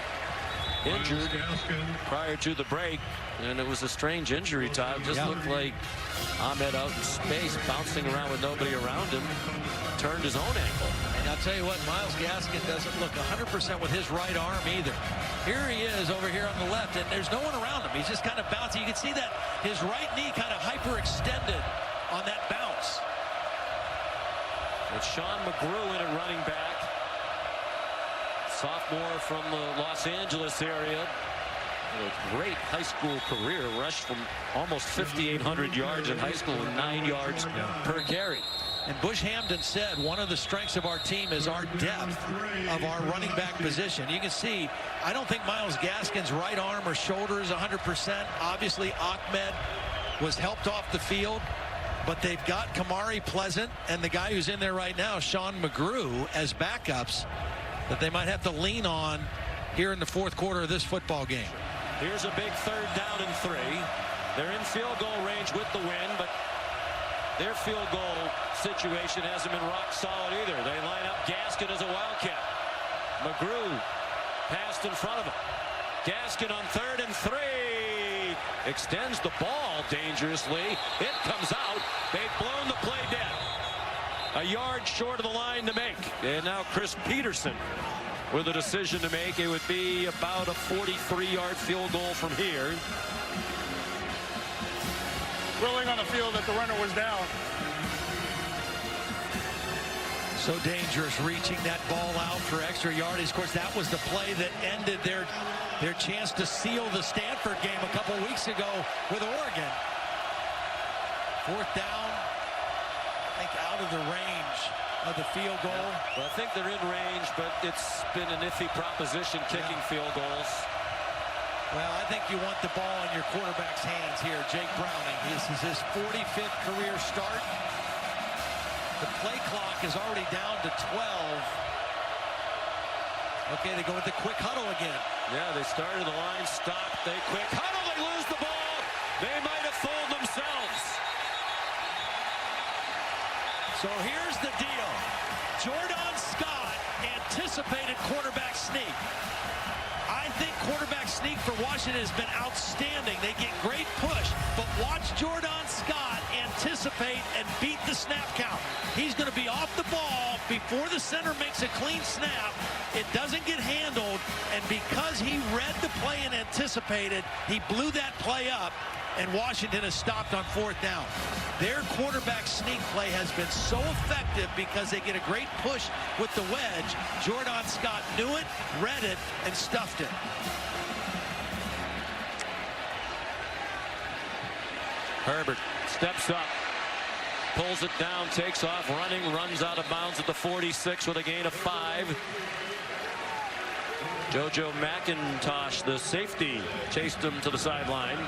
injured prior to the break, and it was a strange injury, Todd. Just looked like Ahmed out in space, bouncing around with nobody around him, turned his own ankle. And I'll tell you what, Miles Gaskin doesn't look 100% with his right arm either. Here he is over here on the left, and there's no one around him. He's just kind of bouncing. You can see that his right knee kind of hyperextended on that bounce. It's Sean McGrew in at running back. Sophomore from the Los Angeles area. A great high school career. Rushed from almost 5,800 yards in high school and 9 yards per carry. And Bush Hamden said one of the strengths of our team is our depth of our running back position. You can see, I don't think Miles Gaskin's right arm or shoulder is 100%. Obviously, Ahmed was helped off the field, but they've got Kamari Pleasant and the guy who's in there right now, Sean McGrew, as backups that they might have to lean on here in the fourth quarter of this football game. Here's a big 3rd down and 3. They're in field goal range with the win, but their field goal situation hasn't been rock solid either. They line up Gaskin as a wildcat. McGrew passed in front of him. Gaskin on 3rd and 3. Extends the ball dangerously. It comes out. They've blown the play dead. A yard short of the line to make. And now Chris Peterson with a decision to make. It would be about a 43-yard field goal from here. Willing on the field that the runner was down. So dangerous reaching that ball out for extra yardage. Of course, that was the play that ended their chance to seal the Stanford game a couple weeks ago with Oregon. Fourth down, I think out of the range of the field goal. Yeah. Well, I think they're in range, but it's been an iffy proposition kicking field goals. Well, I think you want the ball in your quarterback's hands here. Jake Browning, this is his 45th career start. The play clock is already down to 12. Okay, they go with the quick huddle again. Yeah, they started the line, stopped, they quick huddle, they lose the ball. They might have fooled themselves. So here's the deal. Jordan Scott anticipated quarterback sneak. I think quarterback sneak for Washington has been outstanding. They get great push, but watch Jordan Scott anticipate and beat the snap count. He's going to be off the ball before the center makes a clean snap. It doesn't get handled, and because he read the play and anticipated, he blew that play up, and Washington is stopped on fourth down. Their quarterback sneak play has been so effective because they get a great push with the wedge. Jordan Scott knew it, read it, and stuffed it. Herbert steps up, pulls it down, takes off, running, runs out of bounds at the 46 with a gain of 5. JoJo McIntosh, the safety, chased him to the sideline.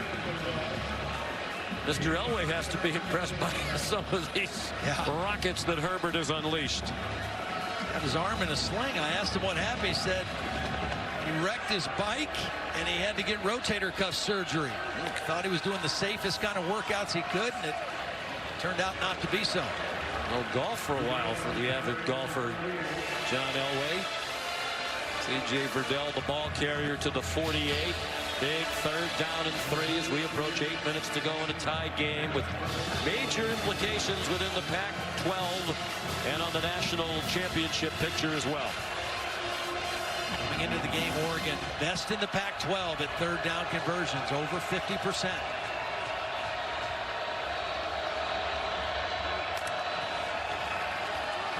Mr. Elway has to be impressed by some of these rockets that Herbert has unleashed. Got his arm in a sling. I asked him what happened. He said he wrecked his bike and he had to get rotator cuff surgery. He thought he was doing the safest kind of workouts he could, and it turned out not to be so. No golf for a while for the avid golfer John Elway. C.J. Verdell, the ball carrier, to the 48. Big third down and 3 as we approach 8 minutes to go in a tie game with major implications within the Pac-12 and on the national championship picture as well. Coming into the game, Oregon best in the Pac-12 at third down conversions, over 50%.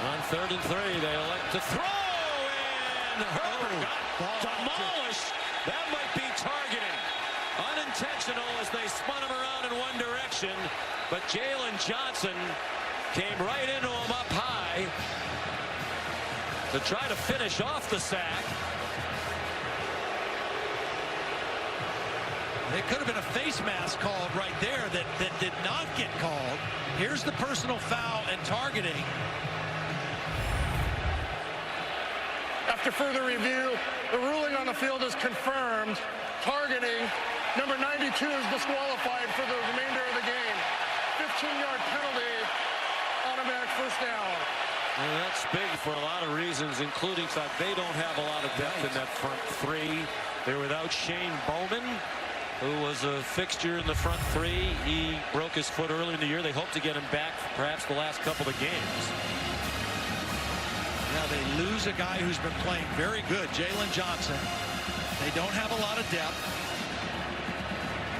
On 3rd and 3, they elect to throw, and Herbert got demolished. That might be targeting. Unintentional as they spun him around in one direction, but Jayon Johnson came right into him up high to try to finish off the sack. It could have been a face mask called right there that did not get called. Here's the personal foul and targeting. After further review, the ruling on the field is confirmed. Targeting, number 92 is disqualified for the remainder of the game. 15-yard penalty, automatic first down. And that's big for a lot of reasons, including the fact they don't have a lot of depth in that front 3. They're without Shane Bowman, who was a fixture in the front 3. He broke his foot early in the year. They hope to get him back perhaps the last couple of games. Now they lose a guy who's been playing very good, Jayon Johnson. They don't have a lot of depth,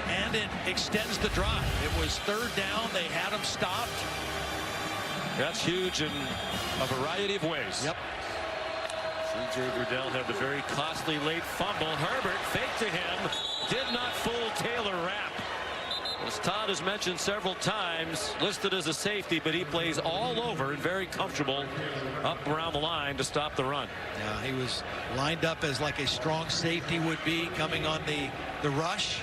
and it extends the drive. It was third down. They had him stopped. That's huge in a variety of ways. Yep. C.J. Verdell had the very costly late fumble. Herbert faked to him, did not fool Taylor Rapp. As Todd has mentioned several times, listed as a safety, but he plays all over and very comfortable up around the line to stop the run. Yeah, he was lined up as like a strong safety would be, coming on the rush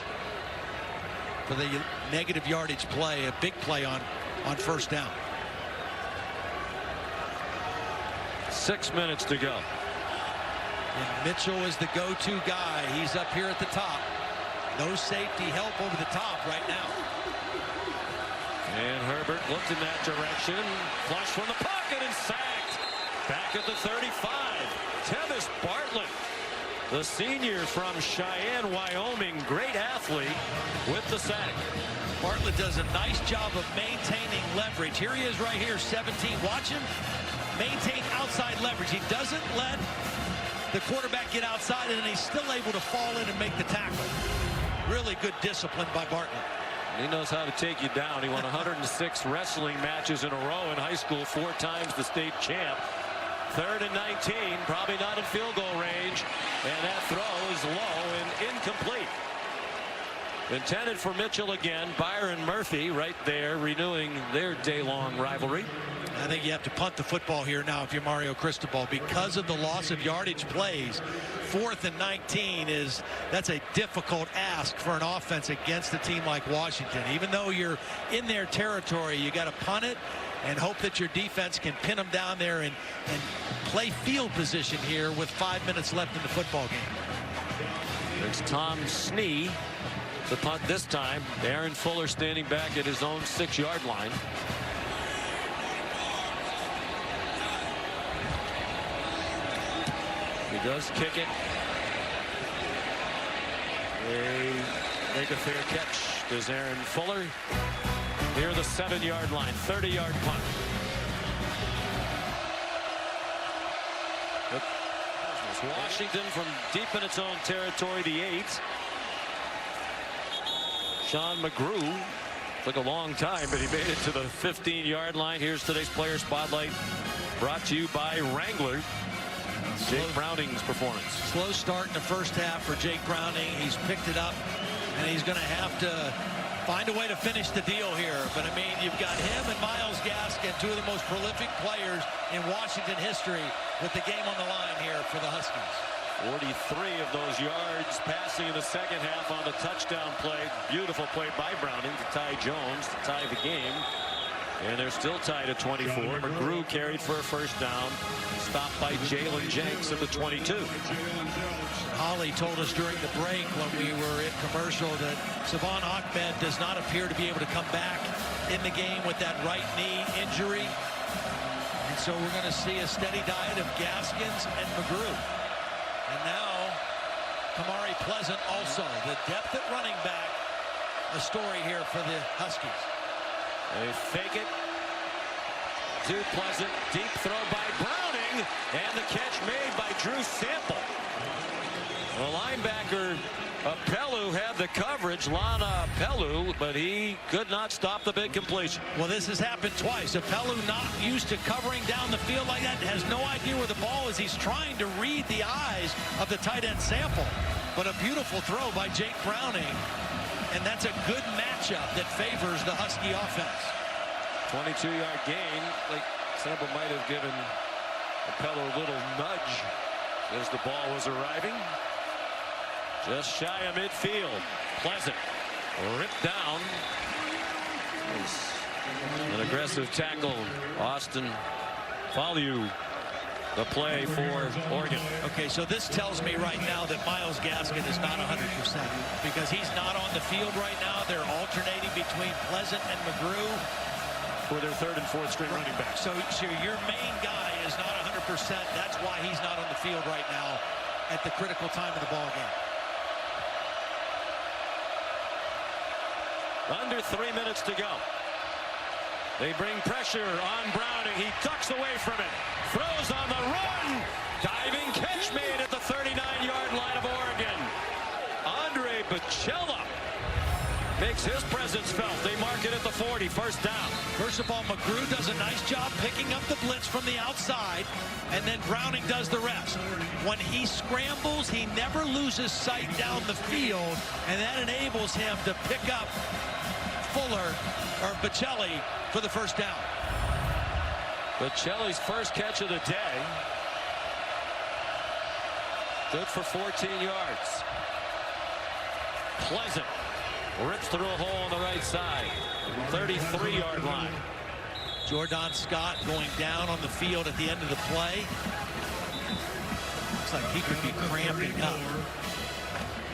for the negative yardage play, a big play on first down. 6 minutes to go. And Mitchell is the go-to guy. He's up here at the top. No safety help over the top right now. And Herbert looked in that direction, flushed from the pocket and sacked. Back at the 35, Tevis Bartlett, the senior from Cheyenne, Wyoming, great athlete with the sack. Bartlett does a nice job of maintaining leverage. Here he is right here, 17. Watch him maintain outside leverage. He doesn't let the quarterback get outside, and he's still able to fall in and make the tackle. Really good discipline by Bartlett. He knows how to take you down. He won 106 wrestling matches in a row in high school, 4 times the state champ. 3rd and 19, probably not in field goal range, and that throw is low and incomplete. Intended for Mitchell again. Byron Murphy right there renewing their day-long rivalry. I think you have to punt the football here now if you're Mario Cristobal because of the loss of yardage plays. 4th and 19 that's a difficult ask for an offense against a team like Washington. Even though you're in their territory, you got to punt it and hope that your defense can pin them down there and play field position here with 5 minutes left in the football game. It's Tom Snee. The punt this time. Aaron Fuller standing back at his own 6-yard line. He does kick it. They make a fair catch. Does Aaron Fuller near the 7-yard line. 30-yard punt. Washington from deep in its own territory, the 8. Sean McGrew took a long time, but he made it to the 15-yard line. Here's today's player spotlight, brought to you by Wrangler. Jake Browning's performance. Slow start in the first half for Jake Browning. He's picked it up, and he's going to have to find a way to finish the deal here. But, I mean, you've got him and Myles Gaskin, two of the most prolific players in Washington history, with the game on the line here for the Huskies. 43 of those yards passing in the second half on the touchdown play. Beautiful play by Browning to Ty Jones to tie the game. And they're still tied at 24. McGrew carried for a first down. Stopped by Jalen Jenks at the 22. Holly told us during the break when we were in commercial that Savon Ahmed does not appear to be able to come back in the game with that right knee injury. And so we're going to see a steady diet of Gaskins and McGrew. And now, Kamari Pleasant also. The depth at running back, a story here for the Huskies. They fake it to Pleasant. Deep throw by Browning. And the catch made by Drew Sample. The linebacker, Apelu, had the coverage. Lana Apelu, but he could not stop the big completion. Well, this has happened twice. Apelu not used to covering down the field like that. Has no idea where the ball is. He's trying to read the eyes of the tight end Sample. But a beautiful throw by Jake Browning. And that's a good matchup that favors the Husky offense. 22-yard gain. Like Sample might have given Apelu a little nudge as the ball was arriving. Just shy of midfield. Pleasant ripped down. An aggressive tackle. Austin Falu, the play for Oregon. Okay, so this tells me right now that Myles Gaskin is not 100% because he's not on the field right now. They're alternating between Pleasant and McGrew. For their 3rd and 4th string running back. So your main guy is not 100%. That's why he's not on the field right now at the critical time of the ball game. Under 3 minutes to go. They bring pressure on Browning. He ducks away from it. Throws on the run. Diving catch made at the 39-yard line of Oregon. Andre Bacella makes his presence felt. They mark it at the 40. First down. First of all, McGrew does a nice job picking up the blitz from the outside, and then Browning does the rest. When he scrambles, he never loses sight down the field, and that enables him to pick up Fuller or Bocelli for the first down. Bocelli's first catch of the day. Good for 14 yards. Pleasant rips through a hole on the right side. 33-yard line. Jordan Scott going down on the field at the end of the play. Looks like he could be cramping up.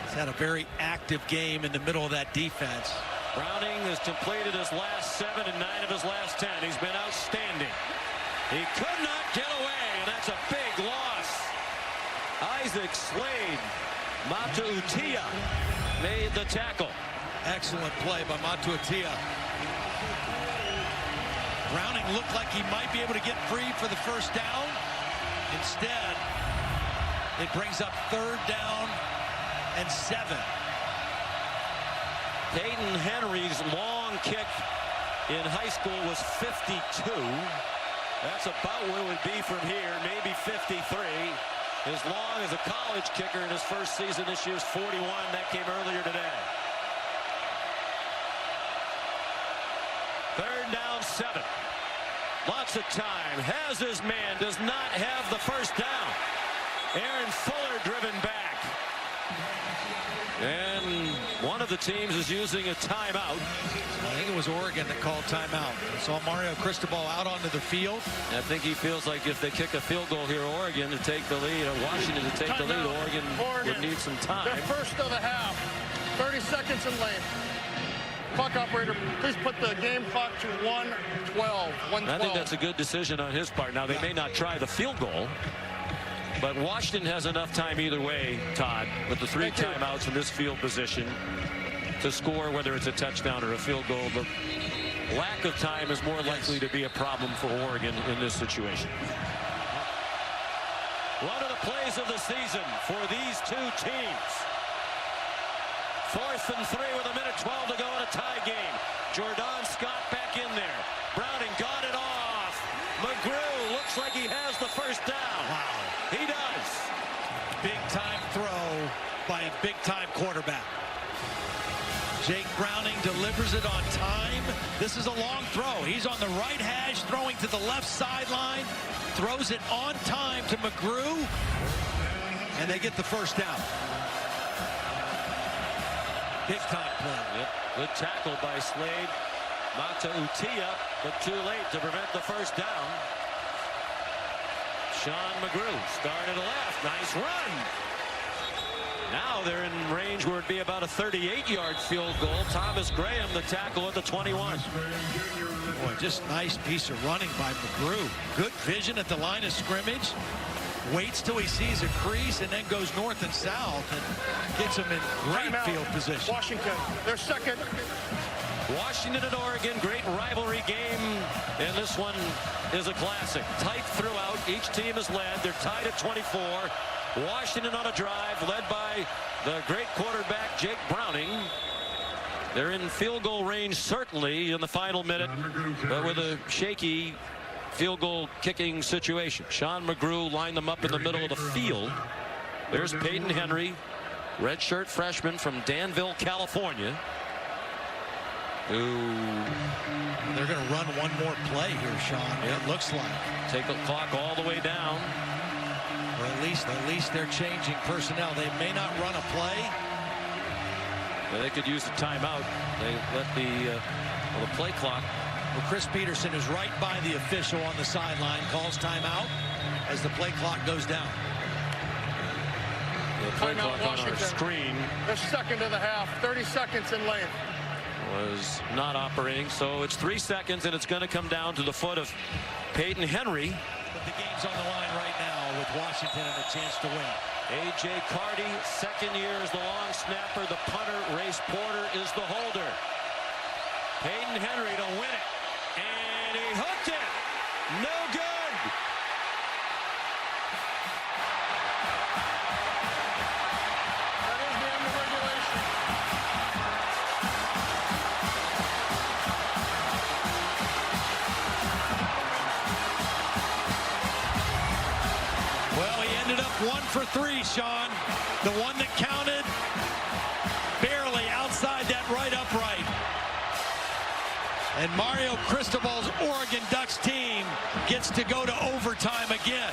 He's had a very active game in the middle of that defense. Browning has completed his last 7 and 9 of his last 10. He's been outstanding. He could not get away, and that's a big loss. Isaac Slade, Matutia made the tackle. Excellent play by Matutia. Browning looked like he might be able to get free for the first down. Instead, it brings up 3rd down and 7. Peyton Henry's long kick in high school was 52. That's about where it would be from here, maybe 53. As long as a college kicker in his first season this year's 41. That came earlier today. 3rd down 7. Lots of time. Has his man. Does not have the first down. Aaron Fuller driven back. And one of the teams is using a timeout. I think it was Oregon that called timeout. Saw Mario Cristobal out onto the field. I think he feels like if they kick a field goal here, Oregon to take the lead, or Washington to take the lead, Oregon would need some time. The first of the half. 30 seconds in length. Clock operator, please put the game clock to 1:12. 1:12. I think that's a good decision on his part. Now, they may not try the field goal, but Washington has enough time either way, Todd, with the 3 timeouts in this field position to score, whether it's a touchdown or a field goal. The lack of time is more likely to be a problem for Oregon in this situation. One of the plays of the season for these two teams. 4th and 3 with 1:12 to go in a tie game. Jordan Scott back in there. Browning got it off. McGrew looks like he has the first down. Wow. He does. Big time throw by a big time quarterback. Jake Browning delivers it on time. This is a long throw. He's on the right hash, throwing to the left sideline. Throws it on time to McGrew. And they get the first down. Big time play. Yep. Good tackle by Slade. Mata Utia, but too late to prevent the first down. Sean McGrew started left. Nice run. Now they're in range where it'd be about a 38-yard field goal. Thomas Graham, the tackle at the 21. Boy, just nice piece of running by McGrew. Good vision at the line of scrimmage. Waits till he sees a crease and then goes north and south and gets him in great field position. Washington, their second. Washington and Oregon, great rivalry game, and this one is a classic. Tight throughout. Each team is led. They're tied at 24. Washington on a drive, led by the great quarterback Jake Browning. They're in field goal range certainly in the final minute, but with a shaky field goal kicking situation. Sean McGrew lined them up in the middle of the field. There's Peyton Henry, redshirt freshman from Danville, California. They're going to run one more play here, Sean. Yep. It looks like. Take the clock all the way down. Or at least they're changing personnel. They may not run a play. But they could use the timeout. They let the play clock. Well, Chris Peterson is right by the official on the sideline, calls timeout as the play clock goes down. The play clock on our screen. The second of the half, 30 seconds in length. Was not operating, so it's 3 seconds, and it's going to come down to the foot of Peyton Henry. But the game's on the line right now with Washington and a chance to win. A.J. Carty, second year as the long snapper. The punter, Race Porter, is the holder. Peyton Henry to win it. And he hooked it. No good. That is the end of regulation. Well, he ended up 1 for 3, Sean. The one that counted barely outside that right upright. And Mario Cristobal's Oregon Ducks team gets to go to overtime again.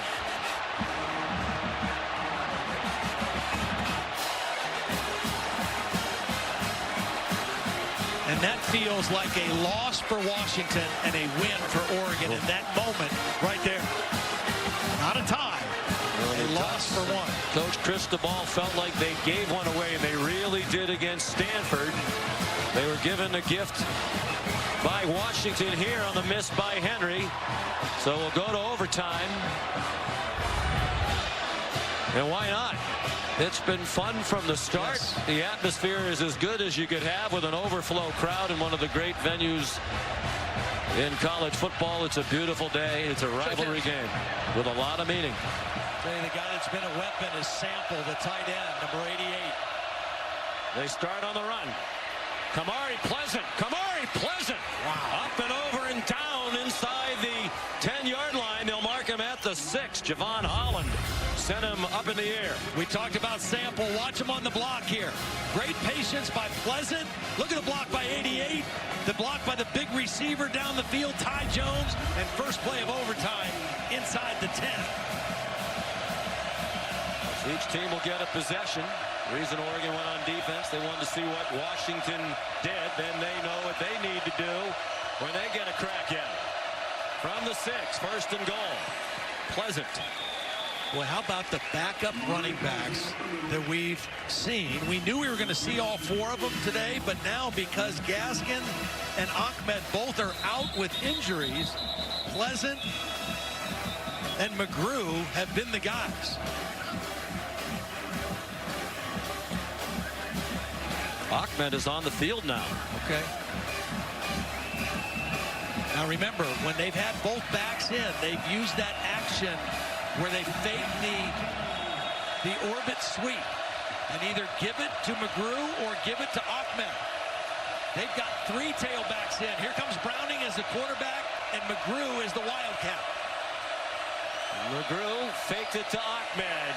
And that feels like a loss for Washington and a win for Oregon in that moment right there. Not a tie. A loss for one. Coach Cristobal felt like they gave one away, and they really did against Stanford. They were given a gift by Washington here on the miss by Henry. So we'll go to overtime. And why not? It's been fun from the start. Yes. The atmosphere is as good as you could have with an overflow crowd in one of the great venues in college football. It's a beautiful day. It's a rivalry game with a lot of meaning. The guy that's been a weapon is Sample, the tight end, number 88. They start on the run. Kamari Pleasant. Wow. Up and over and down down inside the 10-yard line. They'll mark him at the 6. Javon Holland sent him up in the air. We talked about Sample. Watch him on the block here. Great patience by Pleasant. Look at the block by 88. The block by the big receiver down the field, Ty Jones. And first play of overtime inside the 10. Each team will get a possession. The reason Oregon went on defense, they wanted to see what Washington did. Then they know what they need to do when they get a crack at it. From the 6, first and goal. Pleasant. Well, how about the backup running backs that we've seen? We knew we were going to see all 4 of them today, but now because Gaskin and Ahmed both are out with injuries, Pleasant and McGrew have been the guys. Ahmed is on the field now. Okay. Now remember, when they've had both backs in, they've used that action where they fake the orbit sweep and either give it to McGrew or give it to Ahmed. They've got 3 tailbacks in. Here comes Browning as the quarterback, and McGrew is the wildcat. McGrew faked it to Ahmed.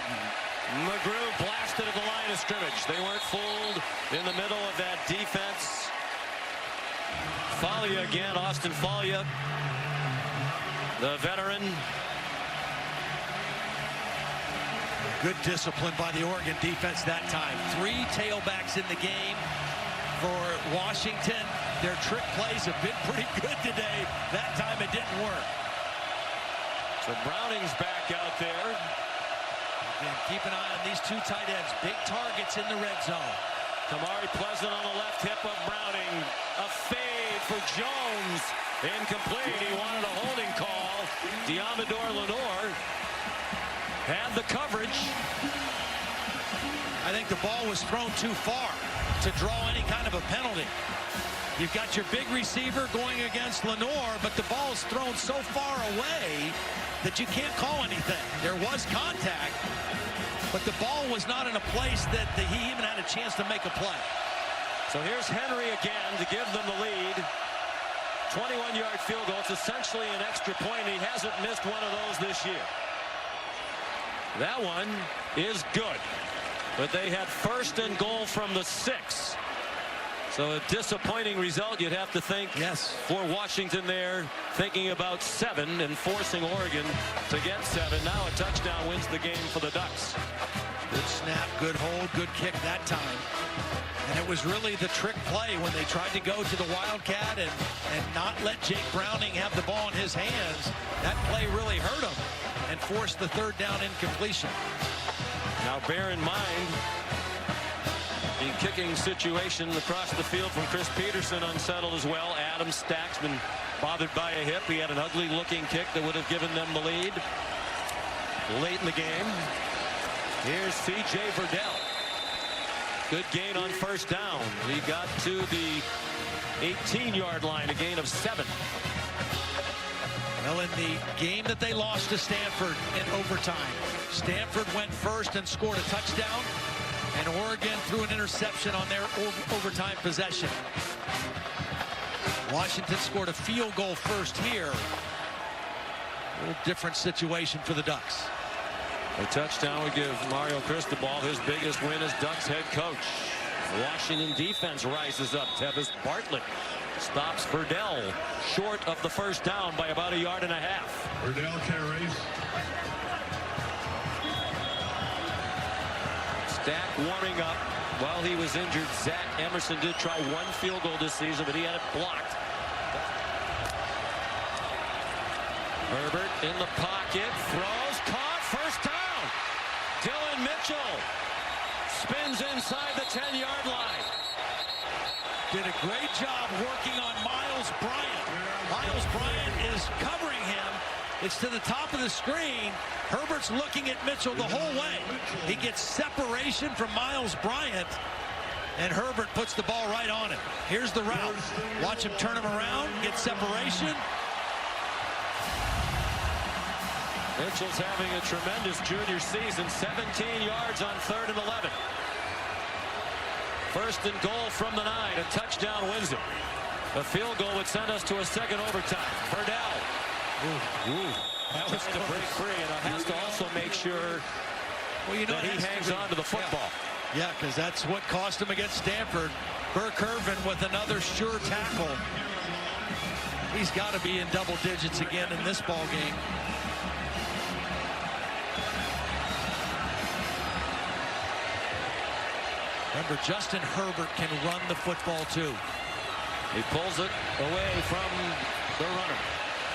McGrew blasted at the line of scrimmage. They weren't fooled in the middle of that defense. Falia again, Austin Falia, the veteran. Good discipline by the Oregon defense that time. 3 tailbacks in the game for Washington. Their trick plays have been pretty good today. That time it didn't work. So Browning's back out there. Again, keep an eye on these 2 tight ends. Big targets in the red zone. Kamari Pleasant on the left hip of Browning. A fade for Jones. Incomplete. He wanted a holding call. Deommodore Lenoir had the coverage. I think the ball was thrown too far to draw any kind of a penalty. You've got your big receiver going against Lenoir, but the ball is thrown so far away that you can't call anything. There was contact, but the ball was not in a place that he even had a chance to make a play. So here's Henry again to give them the lead. 21-yard field goal. It's essentially an extra point. He hasn't missed one of those this year. That one is good. But they had first and goal from the 6. So a disappointing result, you'd have to think. Yes. For Washington there, thinking about 7 and forcing Oregon to get 7. Now a touchdown wins the game for the Ducks. Good snap, good hold, good kick that time. And it was really the trick play when they tried to go to the Wildcat and not let Jake Browning have the ball in his hands. That play really hurt him and forced the 3rd down incompletion. Now bear in mind, the kicking situation across the field from Chris Peterson unsettled as well. Adam Stacksman bothered by a hip. He had an ugly looking kick that would have given them the lead late in the game. Here's C.J. Verdell. Good gain on first down. He got to the 18-yard line, a gain of 7. Well, in the game that they lost to Stanford in overtime, Stanford went first and scored a touchdown, and Oregon threw an interception on their overtime possession. Washington scored a field goal first here. A little different situation for the Ducks. A touchdown would give Mario Cristobal his biggest win as Ducks head coach. Washington defense rises up. Tevis Bartlett stops Verdell short of the first down by about 1.5 yards. Verdell carries. Stack warming up while he was injured. Zach Emerson did try 1 field goal this season, but he had it blocked. Herbert in the pocket, throws, caught, first down. Dylan Mitchell spins inside the 10-yard line. Did a great job working on Miles Bryant. Miles Bryant is covering him. It's to the top of the screen. Herbert's looking at Mitchell the whole way. He gets separation from Miles Bryant, and Herbert puts the ball right on him. Here's the route. Watch him turn him around, get separation. Mitchell's having a tremendous junior season. 17 yards on 3rd and 11. First and goal from the 9. A touchdown wins it. A field goal would send us to a second overtime. Verdell. That was to break free, and has to also make sure that he hangs on to the football. Yeah, because that's what cost him against Stanford. Burke Irvin with another sure tackle. He's got to be in double digits again in this ball game. Remember, Justin Herbert can run the football too. He pulls it away from the runner.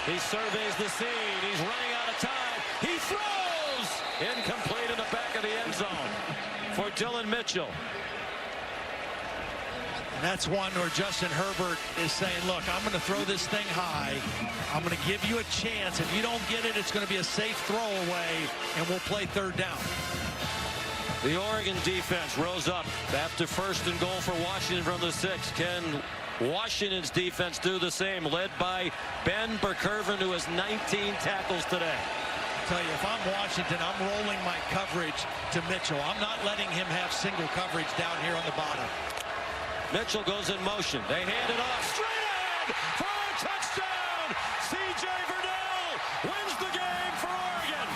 He surveys the scene. He's running out of time. He throws! Incomplete in the back of the end zone for Dylan Mitchell. And that's one where Justin Herbert is saying, look, I'm going to throw this thing high. I'm going to give you a chance. If you don't get it, it's going to be a safe throw away, and we'll play third down. The Oregon defense rose up after first and goal for Washington from the 6. Can Washington's defense do the same, led by Ben Burke-Irvin, who has 19 tackles today? I tell you, if I'm Washington, I'm rolling my coverage to Mitchell. I'm not letting him have single coverage down here on the bottom. Mitchell goes in motion. They hand it off straight in for a touchdown. C.J. Verdell wins the game for Oregon.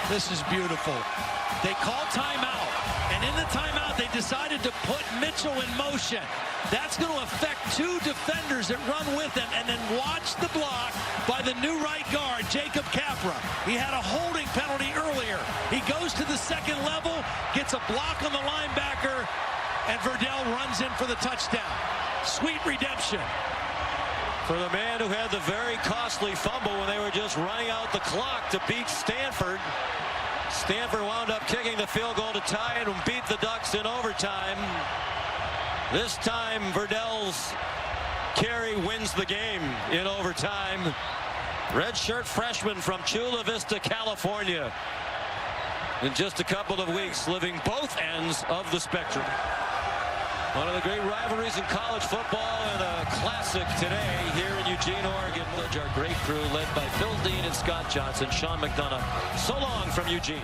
This is beautiful. They call timeout, and in the timeout, they decided to put Mitchell in motion. That's going to affect two defenders that run with him, and then watch the block by the new right guard, Jacob Capra. He had a holding penalty earlier. He goes to the second level, gets a block on the linebacker, and Verdell runs in for the touchdown. Sweet redemption. For the man who had the very costly fumble when they were just running out the clock to beat Stanford. Stanford wound up kicking the field goal to tie it and beat the Ducks in overtime. This time, Verdell's carry wins the game in overtime. Redshirt freshman from Chula Vista, California. In just a couple of weeks, living both ends of the spectrum. One of the great rivalries in college football and a classic today here in Eugene, Oregon. Our great crew led by Phil Dean and Scott Johnson. Sean McDonough. So long from Eugene.